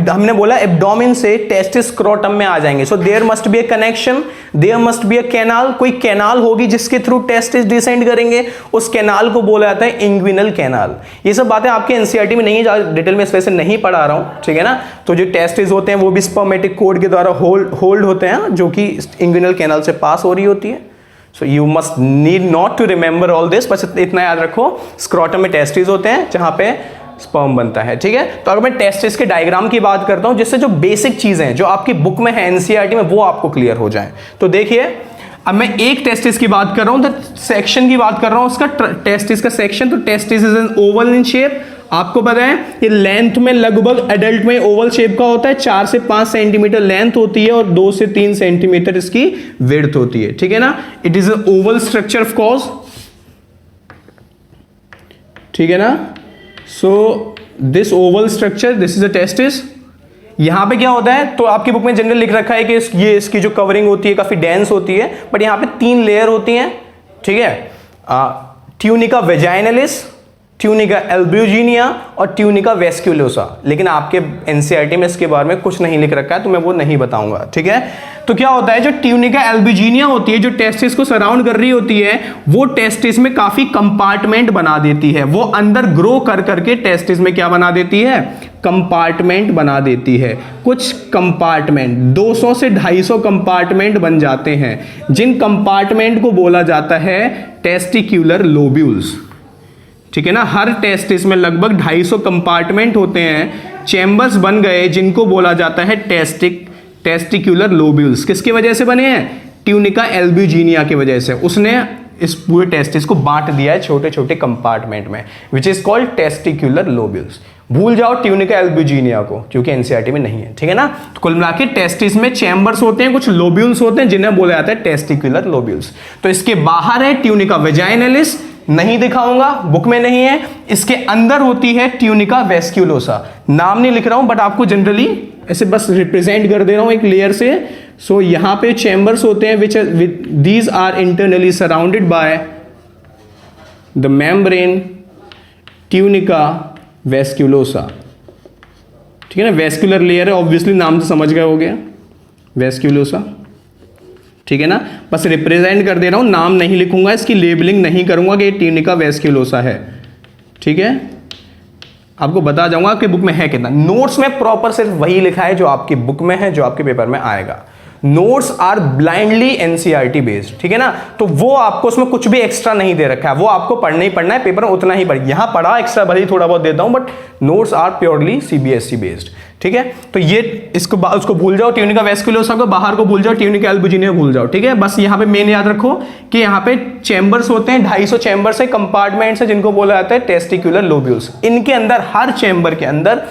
हमने बोला एब्डोमेन से टेस्टिस स्क्रोटम में आ जाएंगे, so there must be a connection, there must be a canal, कोई कैनाल होगी जिसके थ्रू टेस्टिस डिसेंड करेंगे, उस कैनाल को बोला जाता है इंग्विनल कैनाल। ये सब बातें आपके एनसीईआरटी में नहीं है, डिटेल में इस वजह से नहीं पढ़ा रहा हूं, ठीक है ना। तो जो टेस्टिस होते हैं वो भी स्पर्मेटिक कोड के द्वारा होल्ड होते हैं, जो कि इंग्विनल कैनाल से पास हो रही होती है। So you must need not to remember all this, बस इतना याद रखो, स्क्रोटम में टेस्टिस होते हैं जहां पे स्पर्म बनता है, ठीक है। तो अगर मैं टेस्टिस के डायग्राम की बात करता हूं, जिससे जो बेसिक चीजें जो आपकी बुक में है एनसीईआरटी में वो आपको क्लियर हो जाए, तो देखिए, अब मैं एक टेस्टिस की बात कर रहा हूं, तो सेक्शन की बात कर रहा हूं उसका, टेस्टिस का सेक्शन। तो testis is an oval in shape, आपको पता है ये लेंथ में लगभग एडल्ट में ओवल शेप का होता है, 4 से 5 सेंटीमीटर लेंथ होती है और 2 से 3 सेंटीमीटर इसकी विड्थ होती है, ठीक है ना। It is an Oval structure of course, ठीक है ना। So this Oval structure, this is a testis. यहां पे क्या होता है, तो आपकी बुक में जनरल लिख रखा है कि ये इसकी जो कवरिंग होती है काफी डेंस होती है, बट यहां पे 3 लेयर होती हैं, ठीक है। ट्यूनिका वेजाइनलिस, ट्यूनिका एल्ब्यूजिनिया और ट्यूनिका वेस्क्यूलोसा। लेकिन आपके एनसीईआरटी में इसके बारे में कुछ नहीं लिख रखा है, तो मैं वो नहीं बताऊंगा, ठीक है। तो क्या होता है, जो ट्यूनिका एल्ब्यूजिनिया होती है, जो टेस्टिस को सराउंड कर रही होती है, वो टेस्टिस में काफी कंपार्टमेंट बना देती है, वो अंदर ग्रो कर करके टेस्टिस में क्या बना देती है, कंपार्टमेंट बना देती है। कुछ कंपार्टमेंट 200 से 250 कंपार्टमेंट बन जाते हैं, जिन कंपार्टमेंट को बोला जाता है टेस्टिक्यूलर लोब्यूल्स, ठीक है ना। हर टेस्टिस में लगभग 250 कंपार्टमेंट होते हैं, चैम्बर्स बन गए, जिनको बोला जाता है टेस्टिक्यूलर लोब्यूल्स। किसकी वजह से बने हैं, ट्यूनिका एल्ब्यूजिनिया की वजह से। उसने इस पूरे टेस्टिस को बांट दिया है छोटे छोटे कंपार्टमेंट में, which is called testicular lobules. भूल जाओ ट्यूनिका एल्ब्यूजिनिया को, क्योंकि एनसीईआरटी में नहीं है, ठीक है ना। तो कुल मिला के टेस्टिस में चैम्बर्स होते हैं, कुछ लोब्यूल्स होते हैं जिन्हें बोला जाता है टेस्टिकुलर लोब्यूल्स। तो इसके बाहर है ट्यूनिका वेजाइनलिस, नहीं दिखाऊंगा, बुक में नहीं है। इसके अंदर होती है ट्यूनिका वेस्क्यूलोसा, नाम नहीं लिख रहा हूं बट आपको जनरली ऐसे बस रिप्रेजेंट कर दे रहा हूं एक लेयर से। सो यहां पे चैम्बर्स होते हैं which these are internally surrounded by the membrane tunica vasculosa, ठीक है ना। वेस्कुलर लेयर है, ऑब्वियसली नाम से समझ गए हो गया, वेस्क्यूलोसा, ठीक है ना। बस रिप्रेजेंट कर दे रहा हूं, नाम नहीं लिखूंगा, इसकी लेबलिंग नहीं करूंगा कि ये ट्यूनिका वेस्क्यूलोसा है, ठीक है। आपको बता जाऊंगा कि बुक में है कितना। नोट्स में प्रॉपर सिर्फ वही लिखा है जो आपकी बुक में है, जो आपके पेपर में आएगा। Notes are blindly NCERT based, ठीक है ना। तो वो आपको उसमें कुछ भी एक्स्ट्रा नहीं दे रखा है, वो आपको पढ़ना ही पढ़ना है, पेपर में उतना ही पढ़, यहां पढ़ा एक्स्ट्रा भले ही थोड़ा बहुत देता हूं, but notes are purely CBSE based, ठीक है। तो ये उसको भूल जाओ, ट्यूनिका वेस्कुलोसा को, बाहर को भूल जाओ, ट्यूनिका एल्ब्यूजिनिया भूल जाओ, ठीक है। बस यहां पे मेन याद रखो कि यहां पे चैम्बर्स होते हैं, 250 चैम्बर्स है, कंपार्टमेंट्स है जिनको बोला जाता है टेस्टिकुलर लोब्यूल्स। इनके अंदर, हर चैम्बर के अंदर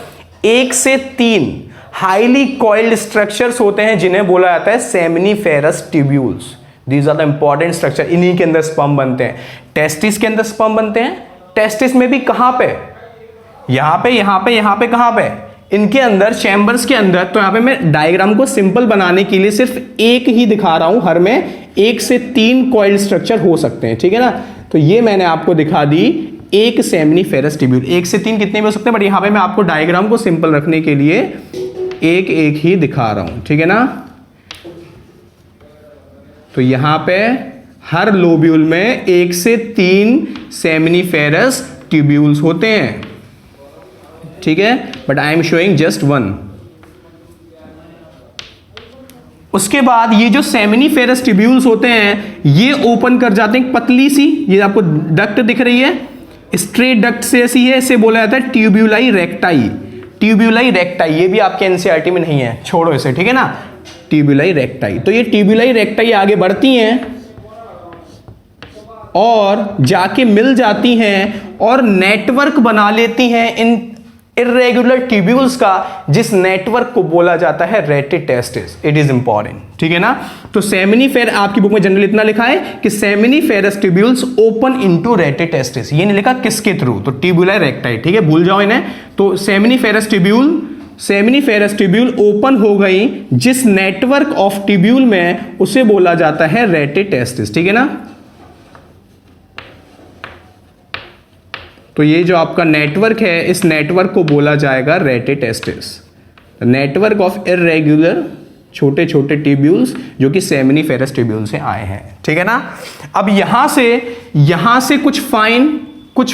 1 से 3 हाईली कॉइल्ड स्ट्रक्चर्स होते हैं जिन्हें बोला जाता है seminiferous tubules. These are the important structure, इन्हीं के अंदर स्पर्म बनते हैं। टेस्टिस के अंदर स्पर्म बनते हैं, टेस्टिस में भी कहां पे, यहां पे, यहां पे, यहां पे, कहां पे, इनके अंदर चैम्बर्स के अंदर। तो यहां पे मैं डायग्राम को सिंपल बनाने के लिए सिर्फ एक ही दिखा रहा हूं, हर में 1 से 3 कॉइल्ड स्ट्रक्चर हो सकते हैं, ठीक है ना। तो ये मैंने आपको दिखा दी एक सेमिनिफेरस ट्यूब्यूल, 1 से 3 कितने भी हो सकते हैं, बट यहां पे मैं आपको डायग्राम को सिंपल रखने के लिए एक एक ही दिखा रहा हूं, ठीक है ना। तो यहां पे हर लोब्यूल में 1 से 3 सेमिनिफेरस ट्यूब्यूल्स होते हैं, ठीक है, but I am showing just 1। उसके बाद ये जो सेमिनिफेरस ट्यूब्यूल्स होते हैं ये ओपन कर जाते हैं, पतली सी, ये आपको डक्ट दिख रही है, स्ट्रेट डक्ट से ऐसी है, इसे बोला जाता है ट्यूब्यूलाई रेक्टाई। ट्यूब्यूलाई रेक्टाई, ये भी आपके एनसीईआरटी में नहीं है, छोड़ो इसे, ठीक है ना। ट्यूब्यूलाई रेक्टाई, तो ये ट्यूब्यूलाई रेक्टाई आगे बढ़ती हैं और जाके मिल जाती हैं और नेटवर्क बना लेती हैं इन इर्रेगुलर ट्यूब्यूल्स का, जिस नेटवर्क को बोला जाता है रेटिटेस्टिस। इट इज इंपॉर्टेंट, ठीक है ना। तो सेमिनिफेर, आपकी बुक में जनरल इतना लिखा है कि seminiferous tubules open into rete testis, ये नहीं लिखा किसके थ्रू, तो ट्यूब्यूलाई रेक्टाई, ठीक है, भूल जाओ इन्हें। तो सेमिनिफेरस ट्यूब्यूल ओपन हो गई, जिस नेटवर्क ऑफ ट्यूब्यूल में उसे बोला जाता है रेटिटेस्टिस, ठीक है ना। तो ये जो आपका नेटवर्क है, इस नेटवर्क को बोला जाएगा रेटिटेस्टिस, नेटवर्क ऑफ इर्रेगुलर छोटे छोटे ट्यूब्यूल्स जो कि सेमिनिफेरस ट्यूब्यूल से आए हैं, ठीक है ना। अब यहां से कुछ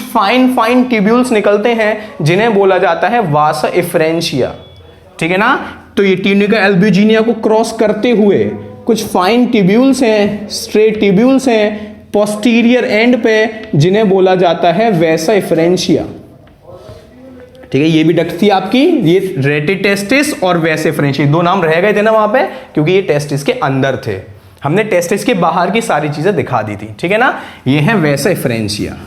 फाइन ट्यूब्यूल्स निकलते हैं जिन्हें बोला जाता है वासा इफ्रेंशिया, ठीक है ना। तो ये ट्यूनिका एल्ब्यूजिनिया को क्रॉस करते हुए कुछ फाइन ट्यूब्यूल्स हैं, स्ट्रेट ट्यूब्यूल्स हैं पोस्टीरियर एंड पे, जिन्हें बोला जाता है वैसा इफ्रेंशिया, ठीक है। ये भी डक्ट थी आपकी, ये रेटिटेस्टिस और वैसे इफ्रेंशिया, 2 नाम रह गए थे ना वहां पे, क्योंकि ये टेस्टिस के अंदर थे, हमने टेस्टिस के बाहर की सारी चीजें दिखा दी थी, ठीक है ना। ये है वैसा इफ्रेंशिया,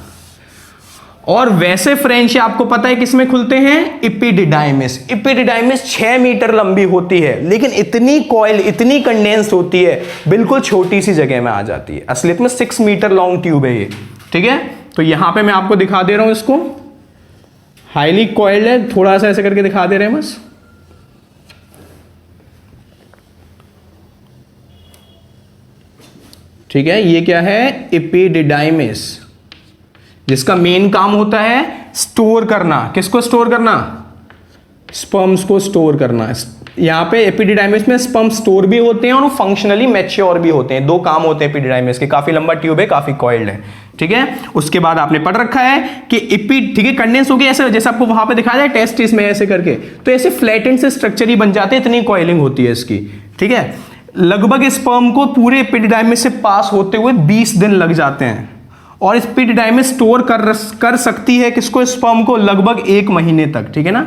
और वैसे फ्रेंशिया आपको पता है किसमें खुलते हैं, एपिडिडाइमिस। एपिडिडाइमिस 6 मीटर लंबी होती है, लेकिन इतनी कॉइल, इतनी कंडेंस्ड होती है, बिल्कुल छोटी सी जगह में आ जाती है। असलियत में 6 मीटर लॉन्ग ट्यूब है ये, ठीक है। तो यहां पे मैं आपको दिखा दे रहा हूं, इसको हाईली कॉइल्ड है, थोड़ा सा ऐसे करके दिखा दे रहे हैं बस, ठीक है। ये क्या है, एपिडिडाइमिस, जिसका मेन काम होता है स्टोर करना। किसको स्टोर करना, स्पर्म्स को स्टोर करना। यहां पे एपिडिडाइमिस में स्पर्म स्टोर भी होते हैं और वो फंक्शनली मैच्योर भी होते हैं। 2 काम होते हैं एपिडिडाइमिस के, काफी लंबा ट्यूब है, काफी कॉइल्ड है, ठीक है। उसके बाद आपने पढ़ रखा है कि ठीक है, कंडेंस हो गया ऐसे, जैसे आपको वहां पे दिखाया जाए टेस्टिस में ऐसे करके, तो ऐसे फ्लैटेंड से स्ट्रक्चर ही बन जाते हैं, इतनी कॉइलिंग होती है इसकी, ठीक है। लगभग स्पर्म को पूरे एपिडिडाइमिस से पास होते हुए 20 दिन लग जाते हैं, और एपिडिडाइमिस स्टोर कर सकती है किसको, स्पर्म को, लगभग 1 महीने तक, ठीक है ना।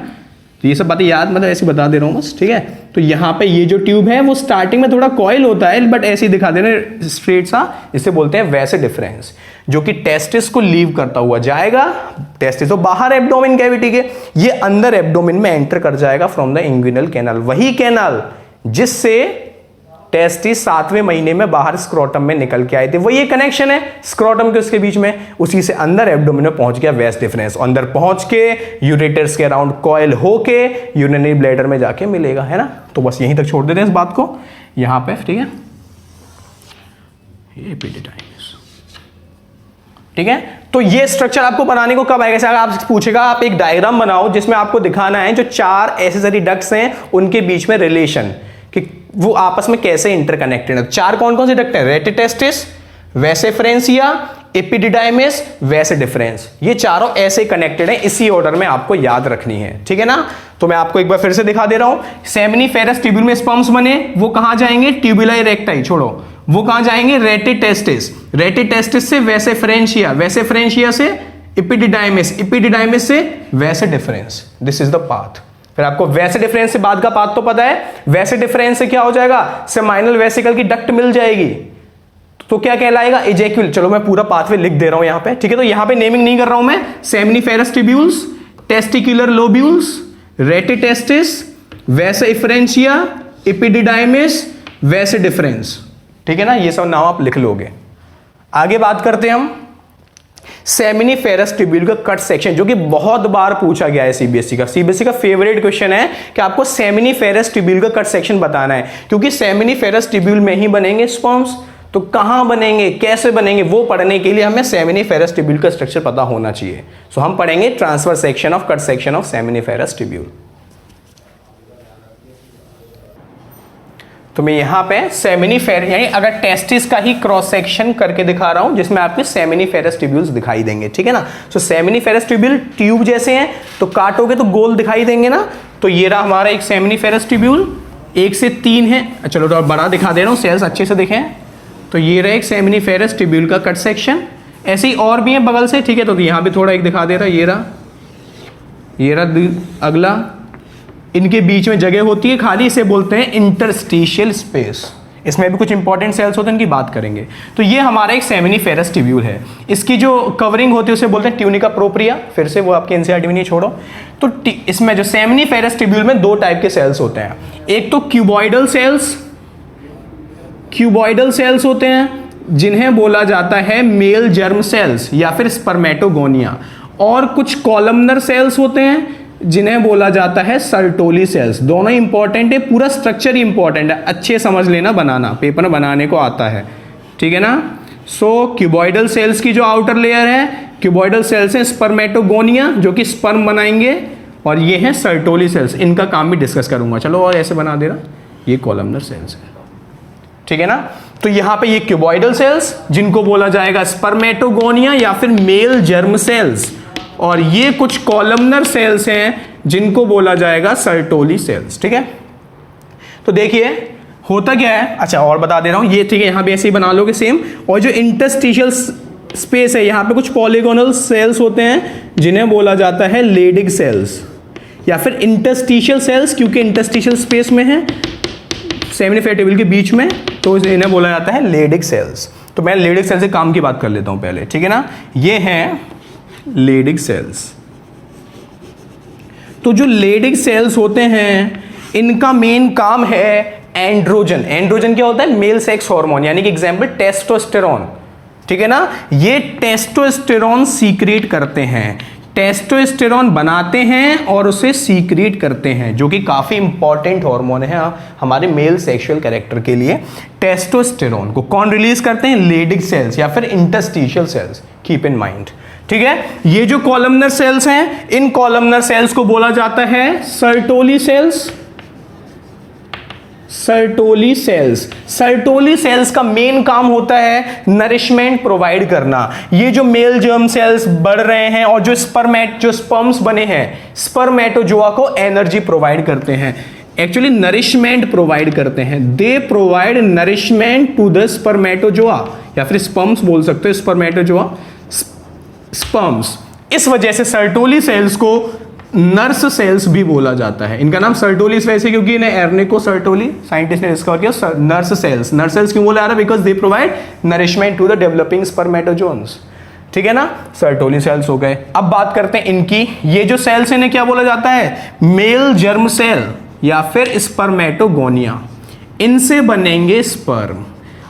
तो ये सब बातें याद मतलब ऐसे बता दे रहा हूँ बस, ठीक है। तो यहाँ पे ये जो ट्यूब है वो स्टार्टिंग में थोड़ा कॉइल होता है, बट ऐसे ही दिखा देना स्ट्रेट सा, इसे बोलते हैं वैसे डिफरेंस, जो कि टेस्टिस को लीव करता हुआ जाएगा। टेस्टिस तो बाहर एब्डोमेन कैविटी के, ये अंदर एब्डोमेन में एंटर कर जाएगा फ्रॉम द इंग्विनल कैनाल, वही कैनाल जिससे टेस्टिस 7वें महीने में बाहर स्क्रोटम में निकल के आए थे, वही ये कनेक्शन है स्क्रोटम के उसके बीच में, उसी से अंदर एब्डोमेन में पहुंच गया वेस डिफरेंस, अंदर पहुंच के यूरेटर्स के अराउंड कॉइल होके यूरिनरी ब्लैडर में जाके मिलेगा, है ना। तो बस यहीं तक छोड़ देते हैं इस बात को यहां पे, ठीक है। ये एपिडिडाइमिस, ठीक है। तो ये स्ट्रक्चर आपको बनाने को कब आएगा, अगर आप पूछेगा आप एक डायग्राम बनाओ जिसमें आपको दिखाना है जो 4 एसेसरी डक्ट्स हैं उनके बीच में रिलेशन, कि वो आपस में कैसे इंटरकनेक्टेड है। 4 कौन कौन से डक्ट है, rete testis, vasa efferentia, epididymis, vas difference, ये चारों ऐसे कनेक्टेड हैं, इसी ऑर्डर में आपको याद रखनी है, ठीक है ना। तो मैं आपको एक बार फिर से दिखा दे रहा हूं, सेमिनिफेरस ट्यूब्यूल में स्पर्म्स बने, वो कहां जाएंगे, ट्यूबुला रेक्टाई छोड़ो, वो कहां जाएंगे, रेटिटेस्टिस, रेटिटेस्टिस से वेसेफ्रेंसिया, वेसेफ्रेंसिया से एपिडिडाइमिस, एपिडिडाइमिस से वेसे difference, this is the path. फिर आपको वैसे डिफरेंस से बाद का पाथ तो पता है, वैसे डिफरेंस से क्या हो जाएगा, सेमाइनल वेसिकल की डक्ट मिल जाएगी, तो क्या कहलाएगा, इजैक्यूल। चलो मैं पूरा पाथवे लिख दे रहा हूं यहां पे, ठीक है। तो यहां पे नेमिंग नहीं कर रहा हूं मैं, seminiferous tubules, testicular lobules, rete testis, vasa efferentia, epididymis, vas deferens, ठीक है ना। ये सब नाम आप लिख लोगे। आगे बात करते हैं हम सेमिनिफेरस ट्यूब्यूल का कट सेक्शन, जो कि बहुत बार पूछा गया है सीबीएसई का फेवरेट क्वेश्चन है कि आपको सेमिनिफेरस ट्यूब्यूल का कट सेक्शन बताना है, क्योंकि सेमिनिफेरस ट्यूब्यूल में ही बनेंगे स्पर्म्स। तो कहां बनेंगे, कैसे बनेंगे, वो पढ़ने के लिए हमें सेमिनिफेरस ट्यूब्यूल का स्ट्रक्चर पता होना चाहिए। सो हम पढ़ेंगे transfer section of cut section of seminiferous tubule. तो मैं यहां पे सेमिनिफेरस यानी अगर टेस्टिस का ही क्रॉस सेक्शन करके दिखा रहा हूं जिसमें आपके सेमिनिफेरस ट्यूब्यूल्स दिखाई देंगे, ठीक है ना। सो सेमिनिफेरस ट्यूब्यूल ट्यूब जैसे हैं, तो काटोगे तो गोल दिखाई देंगे ना। तो ये रहा हमारा एक सेमिनिफेरस ट्यूब्यूल, 1 से 3 है, चलो तो बड़ा दिखा दे रहा हूं, सेल्स अच्छे से देखें। तो ये रहा एक सेमिनिफेरस ट्यूब्यूल का कट सेक्शन, ऐसे ही और भी है बगल से, ठीक है। तो यहां पे थोड़ा एक दिखा दे रहा, ये रहा अगला, इनके बीच में जगह होती है खाली, इसे बोलते हैं इंटरस्टिशियल स्पेस। इसमें भी कुछ इंपॉर्टेंट सेल्स होते हैं, इनकी बात करेंगे। तो ये हमारा एक सेमिनिफेरस ट्यूब्यूल है, इसकी जो कवरिंग होती है उसे बोलते हैं ट्यूनिका प्रोप्रिया, फिर से वो आपके एनसीईआरटी में नहीं छोड़ो। तो इसमें जो सेमिनिफेरस ट्यूब्यूल में 2 टाइप के सेल्स होते हैं, एक तो क्यूबॉइडल सेल्स होते हैं जिन्हें बोला जाता है मेल जर्म सेल्स या फिर स्पर्मेटोगोनिया, और कुछ कॉलमनर सेल्स होते हैं जिन्हें बोला जाता है सर्टोली सेल्स। दोनों इंपॉर्टेंट है, पूरा स्ट्रक्चर ही इंपॉर्टेंट है, अच्छे समझ लेना, बनाना पेपर में बनाने को आता है, ठीक है ना। सो क्यूबॉइडल सेल्स की जो आउटर लेयर है, क्यूबॉइडल सेल्स हैं स्पर्मेटोगोनिया जो कि स्पर्म बनाएंगे, और ये हैं सर्टोली सेल्स, इनका काम भी डिस्कस करूंगा। चलो और ऐसे बना दे रहा, ये कॉलमनर सेल्स है, ठीक है ना। तो यहां पे ये क्यूबॉइडल सेल्स जिनको बोला जाएगा स्पर्मेटोगोनिया या फिर मेल जर्म सेल्स, और ये कुछ कॉलमनर सेल्स हैं जिनको बोला जाएगा सर्टोली सेल्स, ठीक है। तो देखिए होता क्या है, अच्छा और बता दे रहा हूं, ये ठीक है, यहां भी ऐसे ही बना लोगे सेम। और जो इंटरस्टिशियल स्पेस है, यहां पे कुछ पॉलीगोनल सेल्स होते हैं जिन्हें बोला जाता है लेडिग सेल्स या फिर इंटरस्टिशियल सेल्स, क्योंकि इंटरस्टिशियल स्पेस में है सेमिनिफेरस ट्यूब्यूल के बीच में, तो इन्हें बोला जाता है लेडिग सेल्स। तो मैं लेडिग सेल्स से काम की बात कर लेता हूं पहले, ठीक है ना। ये हैं लेडिग सेल्स। तो जो लेडिग सेल्स होते हैं इनका मेन काम है एंड्रोजन। एंड्रोजन क्या होता है, मेल सेक्स हार्मोन, यानी कि एग्जांपल टेस्टोस्टेरोन, ठीक है ना। ये टेस्टोस्टेरोन सीक्रेट करते हैं, टेस्टोस्टेरोन बनाते हैं और उसे सीक्रेट करते हैं, जो कि काफी इंपॉर्टेंट हार्मोन है हमारे मेल सेक्सुअल कैरेक्टर के लिए। टेस्टोस्टेरोन को कौन रिलीज करते हैं, लेडिग सेल्स या फिर interstitial cells, keep in mind, ठीक है। ये जो कॉलमनर सेल्स हैं, इन कॉलमनर सेल्स को बोला जाता है सर्टोली सेल्स। सर्टोली सेल्स का मेन काम होता है नरिशमेंट प्रोवाइड करना। ये जो मेल जर्म सेल्स बढ़ रहे हैं और जो स्पर्म्स बने हैं, स्पर्मेटोजोआ को एनर्जी प्रोवाइड करते हैं, एक्चुअली नरिशमेंट प्रोवाइड करते हैं। They provide nourishment to the spermatozoa, या फिर स्पर्म्स बोल सकते हो, स्पर्मेटोजोआ स्पर्म्स। इस वजह से सर्टोली सेल्स को नर्स सेल्स भी बोला जाता है। इनका नाम सर्टोली इस वजह से क्योंकि इन्हें एर्निको सर्टोली साइंटिस्ट ने डिस्कवर किया। नर्स सेल्स, नर्स सेल्स क्यों बोला जा रहा है? Because they provide nourishment to the developing spermatozoons. ठीक है ना, सर्टोली सेल्स हो गए। अब बात करते हैं इनकी, ये जो सेल्स इन्हें क्या बोला जाता है? मेल जर्म सेल या फिर स्पर्मेटोगोनिया। इनसे बनेंगे स्पर्म,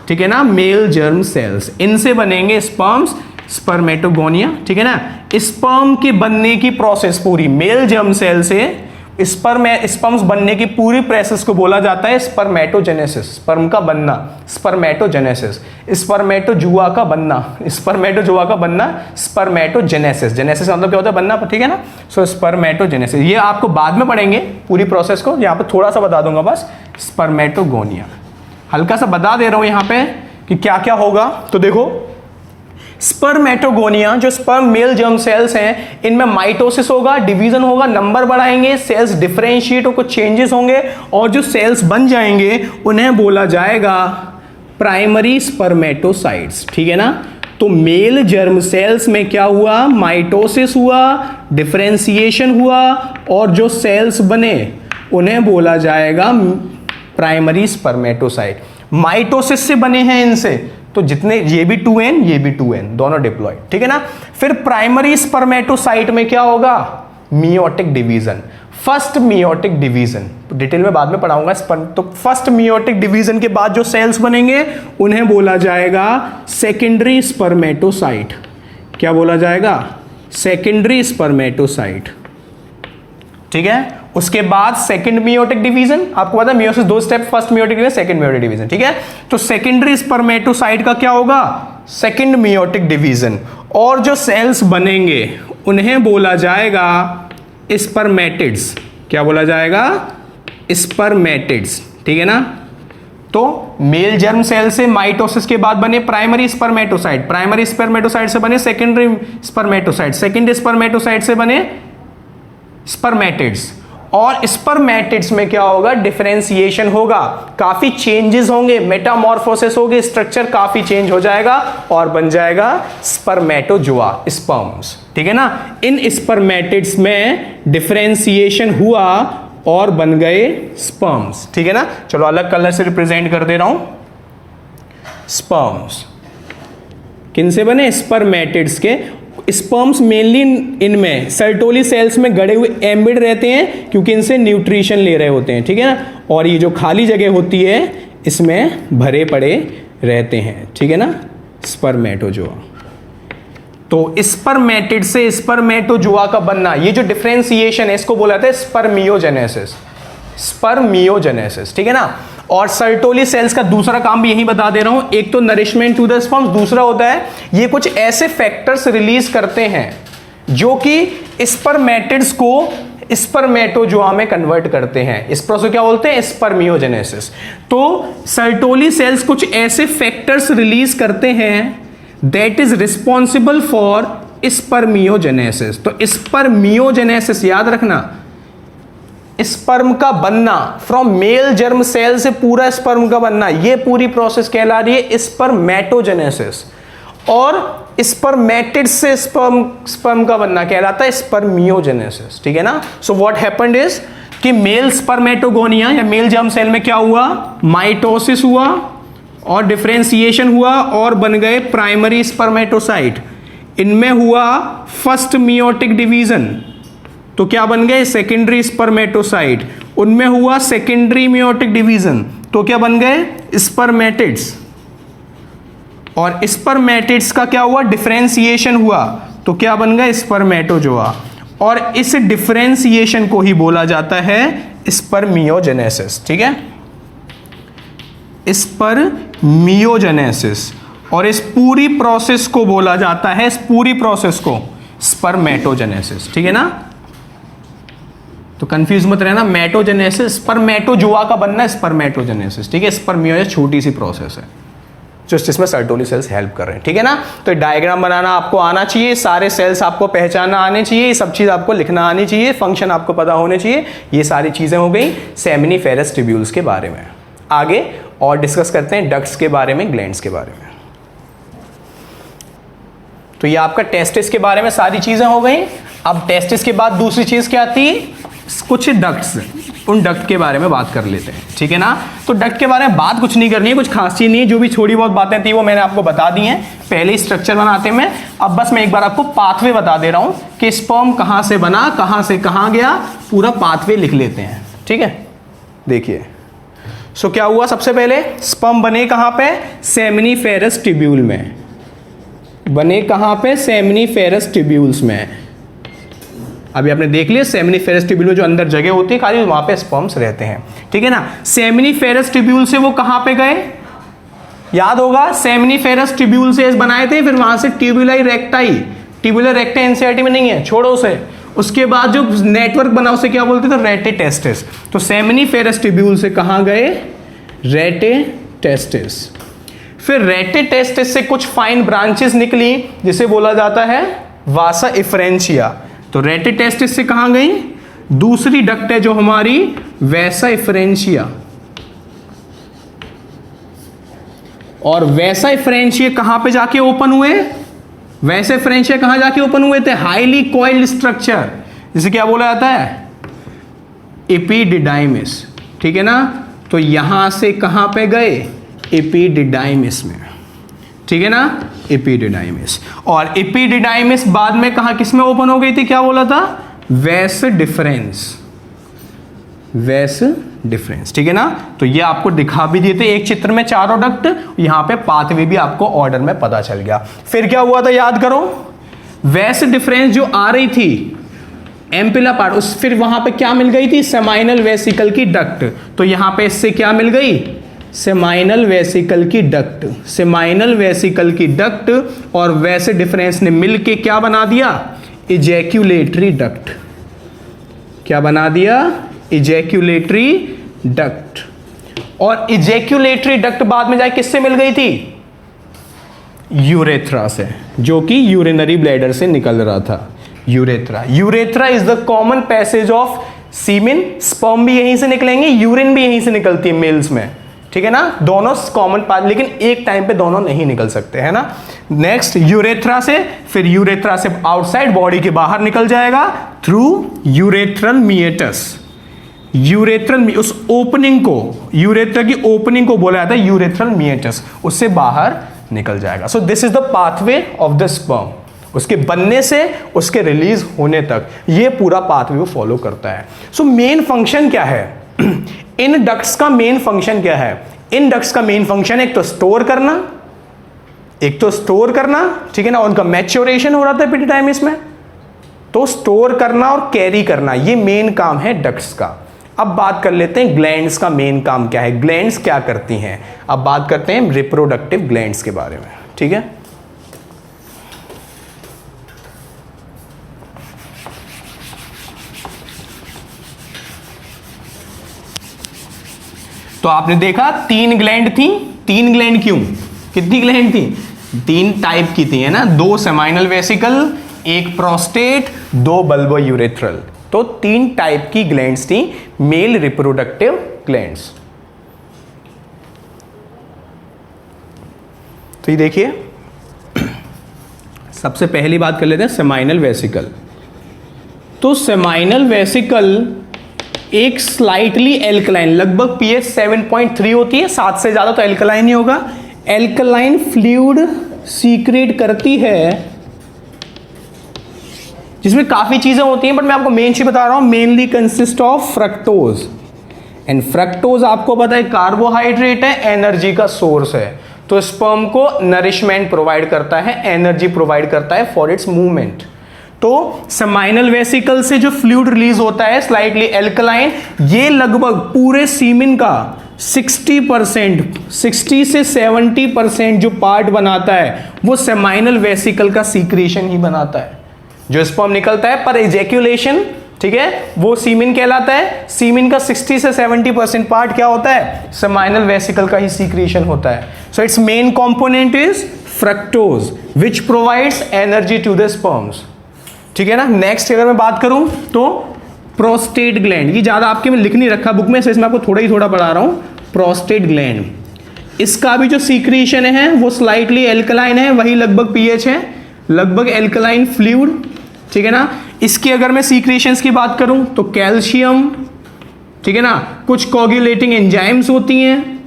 ठीक है ना, मेल जर्म सेल्स, इनसे बनेंगे स्पर्म्स, स्पर्मेटोगोनिया। ठीक है ना, स्पर्म के बनने की प्रोसेस पूरी, मेल जर्म सेल से स्पर्म्स बनने की पूरी प्रोसेस को बोला जाता है स्पर्मेटोजेनेसिस, स्पर्म का बनना, स्पर्मेटोजेनेसिस, स्पर्मेटोजुआ का बनना, स्पर्मेटोजुआ का बनना, स्पर्मेटोजेनेसिस, जेनेसिस मतलब क्या होता है? बनना, ठीक है ना। सो स्पर्मेटोजेनेसिस ये आपको बाद में पढ़ेंगे पूरी प्रोसेस को, यहाँ पे थोड़ा सा बता दूंगा बस। स्पर्मेटोगोनिया हल्का सा बता दे रहा हूं यहाँ पे कि क्या क्या होगा। तो देखो, स्पर्मेटोगोनिया जो स्पर्म मेल जर्म सेल्स हैं, इनमें माइटोसिस होगा, डिवीजन होगा, नंबर बढ़ाएंगे, सेल्स डिफरेंशिएट हो, कुछ चेंजेस होंगे, और जो सेल्स बन जाएंगे उन्हें बोला जाएगा प्राइमरी स्पर्मेटोसाइट्स। ठीक है ना, तो मेल जर्म सेल्स में क्या हुआ? माइटोसिस हुआ, डिफरेंशिएशन हुआ, और जो सेल्स बने उन्हें बोला जाएगा प्राइमरी स्पर्मेटोसाइट। माइटोसिस से बने हैं इनसे, तो जितने ये भी 2n ये भी 2n दोनों डिप्लॉयड। ठीक है ना, फिर प्राइमरी स्पर्मेटोसाइट में क्या होगा? Meiotic division, first meiotic division, detail में बाद में पढ़ाऊंगा स्पर्म। तो फर्स्ट मियोटिक डिवीजन के बाद जो सेल्स बनेंगे उन्हें बोला जाएगा सेकेंडरी स्पर्मेटोसाइट। क्या बोला जाएगा? Secondary spermatocyte. ठीक है, उसके बाद सेकंड मियोटिक डिवीजन, आपको पता है meiosis 2 step, first meiotic division, second meiotic division. ठीक है, तो सेकेंडरी स्पर्मेटोसाइट का क्या होगा? सेकंड मियोटिक डिवीजन, और जो सेल्स बनेंगे उन्हें बोला जाएगा स्पर्मेटिड्स। क्या बोला जाएगा? स्पर्मेटिड्स। ठीक है ना, तो मेल जर्म सेल से माइटोसिस के बाद बने प्राइमरी स्पर्मेटोसाइट, प्राइमरी स्पर्मेटोसाइट से बने सेकेंडरी स्पर्मेटोसाइट, सेकेंडरी स्पर्मेटोसाइट से बने स्पर्मेटिड्स, और स्पर्मेटिड्स में क्या होगा? डिफरेंशिएशन होगा, काफी चेंजेस होंगे, मेटामॉर्फोसिस होगी, स्ट्रक्चर काफी चेंज हो जाएगा और बन जाएगा स्पर्मेटोजुआ, स्पर्म्स। ठीक है ना, इन स्पर्मेटिड्स में डिफरेंशिएशन हुआ और बन गए स्पर्म्स। ठीक है ना, चलो अलग कलर से रिप्रेजेंट कर दे रहा हूं। स्पर्म्स किन से बने? स्पर्मेटिड्स के। स्पर्म्स मेनली इनमें सर्टोली सेल्स में गड़े हुए एम्बिड रहते हैं क्योंकि इनसे न्यूट्रिशन ले रहे होते हैं। ठीक है ना, और ये जो खाली जगह होती है इसमें भरे पड़े रहते हैं। ठीक है ना, स्पर्मेटोजुआ। तो स्पर्मेटिड से स्पर्मेटोजुआ का बनना, ये जो डिफरेंशिएशन है इसको बोला जाता है स्पर्मियोजेनेसिस, स्पर्मियोजेनेसिस। ठीक है ना, और सर्टोली सेल्स का दूसरा काम भी यही बता दे रहा हूं, एक तो नरिशमेंट टू द स्पर्म्स, दूसरा होता है ये कुछ ऐसे फैक्टर्स रिलीज करते हैं जो कि स्पर्मेटिड्स को स्पर्मेटोजुआ में कन्वर्ट करते हैं। इस प्रोसेस क्या बोलते हैं? स्पर्मियोजेनेसिस। तो सर्टोली सेल्स कुछ ऐसे फैक्टर्स रिलीज करते हैं that is responsible for spermiogenesis. तो स्पर्मियोजेनेसिस याद रखना, स्पर्म का बनना, फ्रॉम मेल जर्म सेल से पूरा स्पर्म का बनना, ये पूरी प्रोसेस कहला रही है स्पर्मेटोजेनेसिस, और स्पर्मेटिड से स्पर्म का बनना कहलाता है स्पर्मियोजेनेसिस। ठीक है ना, सो व्हाट हैपेंड इज कि मेल स्पर्मेटोगोनिया या मेल जर्म सेल में क्या हुआ? माइटोसिस हुआ और डिफरेंशिएशन हुआ और बन गए प्राइमरी स्पर्मेटोसाइट। इनमें हुआ फर्स्ट मियोटिक डिवीजन, तो क्या बन गए? Secondary spermatocyte. उनमें हुआ सेकेंडरी मियोटिक डिवीजन, तो क्या बन गए? स्पर्मेटिड्स। और स्पर्मेटिड्स का क्या हुआ? डिफरेंशिएशन हुआ, तो क्या बन गए? स्पर्मेटोजुआ। और इस डिफरेंशिएशन को ही बोला जाता है स्पर्मियोजेनेसिस। ठीक है, स्पर्मियोजेनेसिस। और इस पूरी प्रोसेस को बोला जाता है, इस पूरी प्रोसेस को स्पर्मेटोजेनेसिस। ठीक है ना, तो कंफ्यूज मत रहना, मेटोजेनेसिस स्पर्मेटोजुआ का बनना स्पर्मेटोजेनेसिस। ठीक है, स्पर्मियोजेनेसिस छोटी सी प्रोसेस है जो जिसमें सर्टोली सेल्स हेल्प कर रहे हैं। ठीक है ना, तो डायग्राम बनाना आपको आना चाहिए, सारे सेल्स आपको पहचानना आने चाहिए, ये सब चीज आपको लिखना आनी चाहिए, फंक्शन आपको पता होने चाहिए। ये सारी चीजें हो गई सेमिनिफेरस ट्यूब्यूल्स के बारे में। आगे और डिस्कस करते हैं डक्ट्स के बारे में, ग्लैंड्स के बारे में। तो ये आपका टेस्टिस के बारे में सारी चीजें हो गई। अब टेस्टिस के बाद दूसरी चीज क्या आती है, कुछ डक्ट्स, उन डक्ट के बारे में बात कर लेते हैं, ठीक है ना। तो डक्ट के बारे में बात कुछ नहीं करनी है, कुछ खास चीज नहीं है, जो भी थोड़ी बहुत बातें थी वो मैंने आपको बता दी हैं पहले ही स्ट्रक्चर बनाते में। अब बस मैं एक बार आपको पाथवे बता दे रहा हूं कि स्पर्म कहां से बना, कहां से कहां गया, पूरा पाथवे लिख लेते हैं, ठीक है। देखिए सो क्या हुआ, सबसे पहले स्पर्म बने कहां पे, सेमिनिफेरस ट्यूब्यूल में बने, कहां पे, सेमिनिफेरस ट्यूब्यूल्स में। अभी आपने देख लिया सेमिनिफेरस ट्यूब्यूल में जो अंदर जगह होती है खाली, वहां पे स्पर्म्स रहते हैं, ठीक है ना। सेमिनिफेरस ट्यूब्यूल से वो कहां पे गए, याद होगा सेमिनिफेरस ट्यूब्यूल से बनाए थे, फिर वहां से ट्यूबुलाई रेक्टाई, ट्यूबुलर रेक्टाई एनसीईआरटी में नहीं है, छोड़ो उसे। उसके बाद जो नेटवर्क बना उसे क्या बोलते थे, रेटिटेस्टिस। तो सेमिनिफेरस ट्यूब्यूल से कहां गए, रेटिटेस्टिस। फिर रेटिटेस्टिस से कुछ फाइन ब्रांचेस निकली जिसे बोला जाता है वासा इफ्रेंशिया। तो रेटिटेस्टिस से कहां गई, दूसरी डक्ट है जो हमारी वैसा इफ्रेंशिया, और वैसा इफ्रेंशिया कहां पे जाके ओपन हुए, वैसे इफ्रेंशिया कहां जाके ओपन हुए थे, हाईली कॉइल्ड स्ट्रक्चर, जिसे क्या बोला जाता है, एपिडिडाइमिस, ठीक है ना। तो यहां से कहां पे गए, एपिडिडाइमिस में, ठीक है ना, एपिडिडाइमिस। और एपिडिडाइमिस बाद में कहां किस में ओपन हो गई थी, क्या बोला था, वैस डिफरेंस, वैस डिफरेंस, ठीक है ना। तो ये आपको दिखा भी दिए थे एक चित्र में चारों डक्ट, यहां पे पाथवे भी आपको ऑर्डर में पता चल गया। फिर क्या हुआ था, याद करो, वैस डिफरेंस जो आ रही थी एम्पिला पार्ट, उस फिर वहां पे क्या मिल गई थी, सेमाइनल वेसिकल की डक्ट। तो यहां पे इससे क्या मिल गई, सेमाइनल वेसिकल की डक्ट, सेमाइनल वेसिकल की डक्ट, और वैसे डिफरेंस ने मिलके क्या बना दिया, इजैक्यूलेटरी डक्ट। क्या बना दिया, इजैक्यूलेटरी डक्ट। और इजैक्यूलेटरी डक्ट बाद में जाके किससे मिल गई थी, यूरेथ्रा से, जो कि यूरिनरी ब्लैडर से निकल रहा था, urethra. Urethra is the common passage of semen, sperm भी यहीं से निकलेंगे, यूरिन भी यहीं से निकलती है मेल्स में, ठीक है ना, दोनों कॉमन पार्ट, लेकिन एक टाइम पे दोनों नहीं निकल सकते, है ना। नेक्स्ट यूरेथ्रा से, फिर यूरेथ्रा से आउटसाइड बॉडी के बाहर निकल जाएगा थ्रू यूरेथ्रल मिएटस। यूरेथ्रल, उस ओपनिंग को, यूरेथ्रा की ओपनिंग को बोला जाता है यूरेथ्रल मिएटस, उससे बाहर निकल जाएगा। सो this is the pathway of the sperm, उसके बनने से उसके रिलीज होने तक ये पूरा पाथवे वो फॉलो करता है। सो मेन फंक्शन क्या है इन डक्ट्स का, मेन फंक्शन क्या है, इन डक्ट्स का मेन फंक्शन एक तो स्टोर करना, एक तो स्टोर करना, ठीक है ना, उनका मैच्योरेशन हो रहा था एपिडिडाइमिस में, तो स्टोर करना और कैरी करना, ये मेन काम है डक्ट्स का। अब बात कर लेते हैं ग्लैंड्स का मेन काम क्या है, ग्लैंड्स क्या करती हैं। अब बात करते हैं रिप्रोडक्टिव ग्लैंड्स के बारे में, ठीक है। तो आपने देखा 3 ग्लैंड थी, 3 ग्लैंड क्यों, कितनी ग्लैंड थी, 3 टाइप की थी, है ना, 2 seminal vesicle, 1 prostate, 2 bulbo urethral. तो 3 टाइप की ग्लैंड्स थी, मेल रिप्रोडक्टिव ग्लैंड्स। तो ये देखिए, सबसे पहली बात कर लेते हैं सेमाइनल वेसिकल। तो सेमाइनल वेसिकल एक स्लाइटली एल्कलाइन, लगभग पीएच 7.3 होती है, 7 से ज्यादा तो एल्कलाइन ही होगा, एल्कलाइन फ्लूइड सीक्रेट करती है, जिसमें काफी चीजें होती हैं, बट मैं आपको मेन चीज बता रहा हूं, mainly consist of fructose. And fructose आपको पता है कार्बोहाइड्रेट है, एनर्जी का सोर्स है, तो स्पर्म को नरिशमेंट प्रोवाइड करता है, एनर्जी प्रोवाइड करता है फॉर इट्स मूवमेंट। तो सेमाइनल वेसिकल से जो फ्लूइड रिलीज होता है स्लाइटली एल्कलाइन, ये लगभग पूरे सीमेन का 60%, 60 से 70% जो पार्ट बनाता है वो सेमाइनल वेसिकल का सीक्रेशन ही बनाता है। जो स्पर्म निकलता है पर इजैक्यूलेशन, ठीक है, वो सीमेन कहलाता है। सीमेन का 60 से 70% पार्ट क्या होता है, सेमाइनल वेसिकल का ही सीक्रेशन होता है। So its main component is fructose which provides energy to the sperms, ठीक है ना। नेक्स्ट अगर मैं बात करूं तो प्रोस्टेट ग्लैंड, ये ज्यादा आपके में लिख नहीं रखा बुक में, इसमें आपको थोड़ा ही थोड़ा पढ़ा रहा हूं। प्रोस्टेट ग्लैंड, इसका भी जो सीक्रेशन है वो स्लाइटली एल्कलाइन है, वही लगभग पीएच है लगभग एल्कलाइन फ्लूइड, ठीक है ना। इसकी अगर मैं सीक्रेशंस की बात करूं तो कैल्शियम, ठीक है ना, कुछ कोगुलेटिंग एंजाइम्स होती हैं,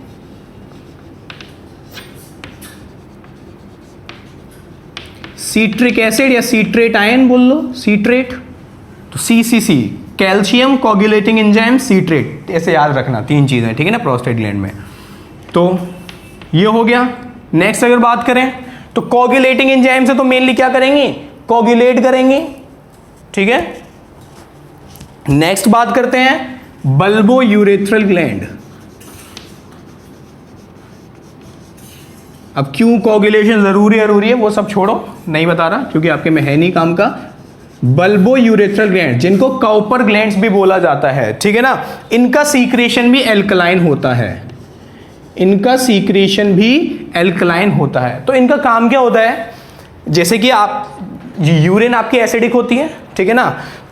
सीट्रिक एसिड या सीट्रेट आयन बोल लो, सीट्रेट, तो सीसीसी, कैल्शियम, कोगुलेटिंग एंजाइम, सीट्रेट, ऐसे याद रखना 3 चीजें, ठीक है ना, प्रोस्टेट ग्लैंड में। तो ये हो गया। नेक्स्ट अगर बात करें तो कोगुलेटिंग एंजाइम से तो मेनली क्या करेंगे, कोगुलेट करेंगे, ठीक है। नेक्स्ट बात करते हैं बल्बो यूरेथ्रल ग्लैंड। अब क्यों कोगुलेशन जरूरी है वो सब छोड़ो, नहीं बता रहा क्योंकि आपके में है नहीं काम का। बल्बो यूरेथ्रल ग्लैंड, जिनको काउपर ग्लैंड्स भी बोला जाता है, ठीक है ना, इनका सीक्रेशन भी एल्कलाइन होता है, इनका सीक्रेशन भी एल्कलाइन होता है। तो इनका काम क्या होता है, जैसे कि आप यूरिन आपकी एसिडिक होती है, ठीक है ना,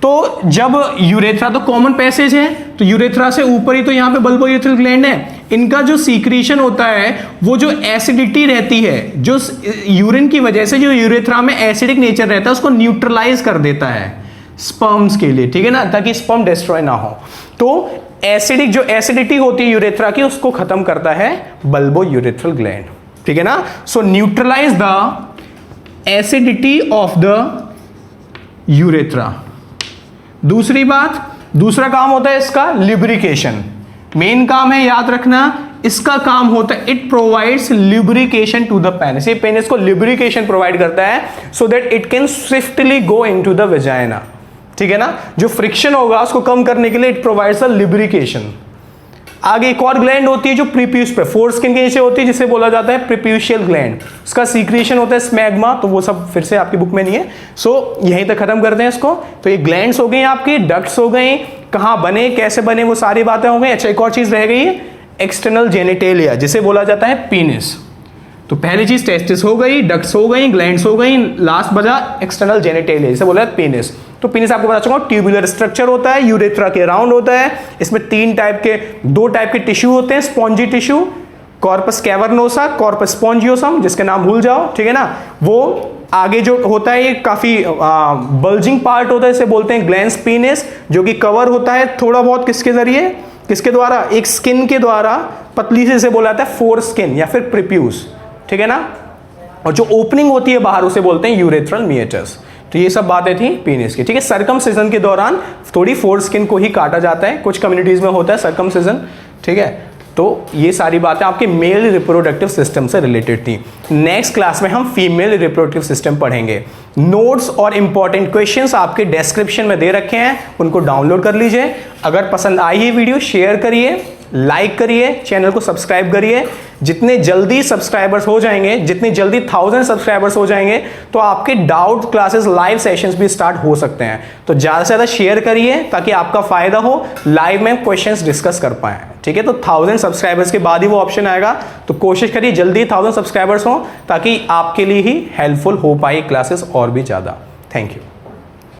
तो जब यूरेथ्रा तो कॉमन पैसेज है, तो यूरेथ्रा से ऊपर ही तो यहाँ पे बल्बो यूरेथ्रल ग्लैंड है, इनका जो सीक्रेशन होता है वो जो एसिडिटी रहती है, जो यूरिन की वजह से जो यूरेथ्रा में एसिडिक नेचर रहता है उसको न्यूट्रलाइज कर देता है स्पर्म्स के लिए, ठीक है ना, ताकि स्पर्म डिस्ट्रॉय ना हो। तो एसिडिक जो एसिडिटी होती है यूरेथ्रा की उसको खत्म करता है बल्बो यूरेथ्रल ग्लैंड, ठीक है ना। So neutralise the acidity of the urethra. दूसरी बात, दूसरा काम होता है इसका लिब्रिकेशन, मेन काम है याद रखना, इसका काम होता है it provides lubrication to the penis. ये पेनिस को लिब्रिकेशन प्रोवाइड करता है so that it can swiftly go into the vagina, ठीक है ना। जो फ्रिक्शन होगा उसको कम करने के लिए इट प्रोवाइड्स द लिब्रिकेशन। आगे एक और ग्लैंड होती है जो प्रीप्यूस पे फोर स्किन के नीचे होती है, जिसे बोला जाता है प्रीप्यूशियल ग्लैंड। उसका सीक्रेशन होता है स्मैग्मा, तो वो सब फिर से आपकी बुक में नहीं है, सो यहीं तक खत्म करते हैं इसको। तो ये ग्लैंड्स हो गई आपकी, डक्ट्स हो गई, कहाँ बने कैसे बने वो सारी बातें हो गई। अच्छा एक और चीज रह गई है एक्सटर्नल जेनिटेलिया, जिसे बोला जाता है पीनिस। तो पहली चीज टेस्टिस हो गई, डक्ट्स हो गई, ग्लैंड्स हो गई, लास्ट बचा एक्सटर्नल जेनिटेलिया, जिसे बोला है पीनिस। तो पीनिस आपको पता चुका ट्यूबुलर स्ट्रक्चर होता है, यूरेथ्रा के राउंड होता है, इसमें 2 टाइप के टिश्यू होते हैं, spongy tissue, corpus cavernosa, corpus spongiosum, जिसके नाम भूल जाओ, ठीक है ना। वो आगे जो होता है ये काफी बल्जिंग पार्ट होता है, इसे बोलते हैं ग्लैंस पीनिस, जो कि कवर होता है थोड़ा बहुत किसके जरिए, किसके द्वारा, एक स्किन के द्वारा, पतली से इसे बोला जाता है फोर स्किन या फिर प्रीप्यूस, ठीक है ना। और जो ओपनिंग होती है बाहर उसे बोलते हैं यूरेथ्रल मिएटस। तो ये सब बातें थी पीनिस की, ठीक है। सर्कमसिजन के दौरान थोड़ी फोर स्किन को ही काटा जाता है, कुछ कम्युनिटीज में होता है सर्कमसिजन, ठीक है। तो ये सारी बातें आपके मेल रिप्रोडक्टिव सिस्टम से रिलेटेड थी। नेक्स्ट क्लास में हम फीमेल रिप्रोडक्टिव सिस्टम पढ़ेंगे। नोट्स और इंपॉर्टेंट क्वेश्चंस आपके डिस्क्रिप्शन में दे रखे हैं, उनको डाउनलोड कर लीजिए। अगर पसंद आई ये वीडियो शेयर करिए, लाइक करिए, चैनल को सब्सक्राइब करिए। जितने जल्दी सब्सक्राइबर्स हो जाएंगे, जितनी जल्दी 1000 सब्सक्राइबर्स हो जाएंगे, तो आपके डाउट क्लासेस लाइव सेशंस भी स्टार्ट हो सकते हैं। तो ज़्यादा से ज़्यादा शेयर करिए ताकि आपका फायदा हो, लाइव में क्वेश्चंस डिस्कस कर पाएं, ठीक है। तो 1000 सब्सक्राइबर्स के बाद ही वो ऑप्शन आएगा, तो कोशिश करिए जल्दी 1000 सब्सक्राइबर्स हो ताकि आपके लिए ही हेल्पफुल हो पाए क्लासेस और भी ज़्यादा। Thank you.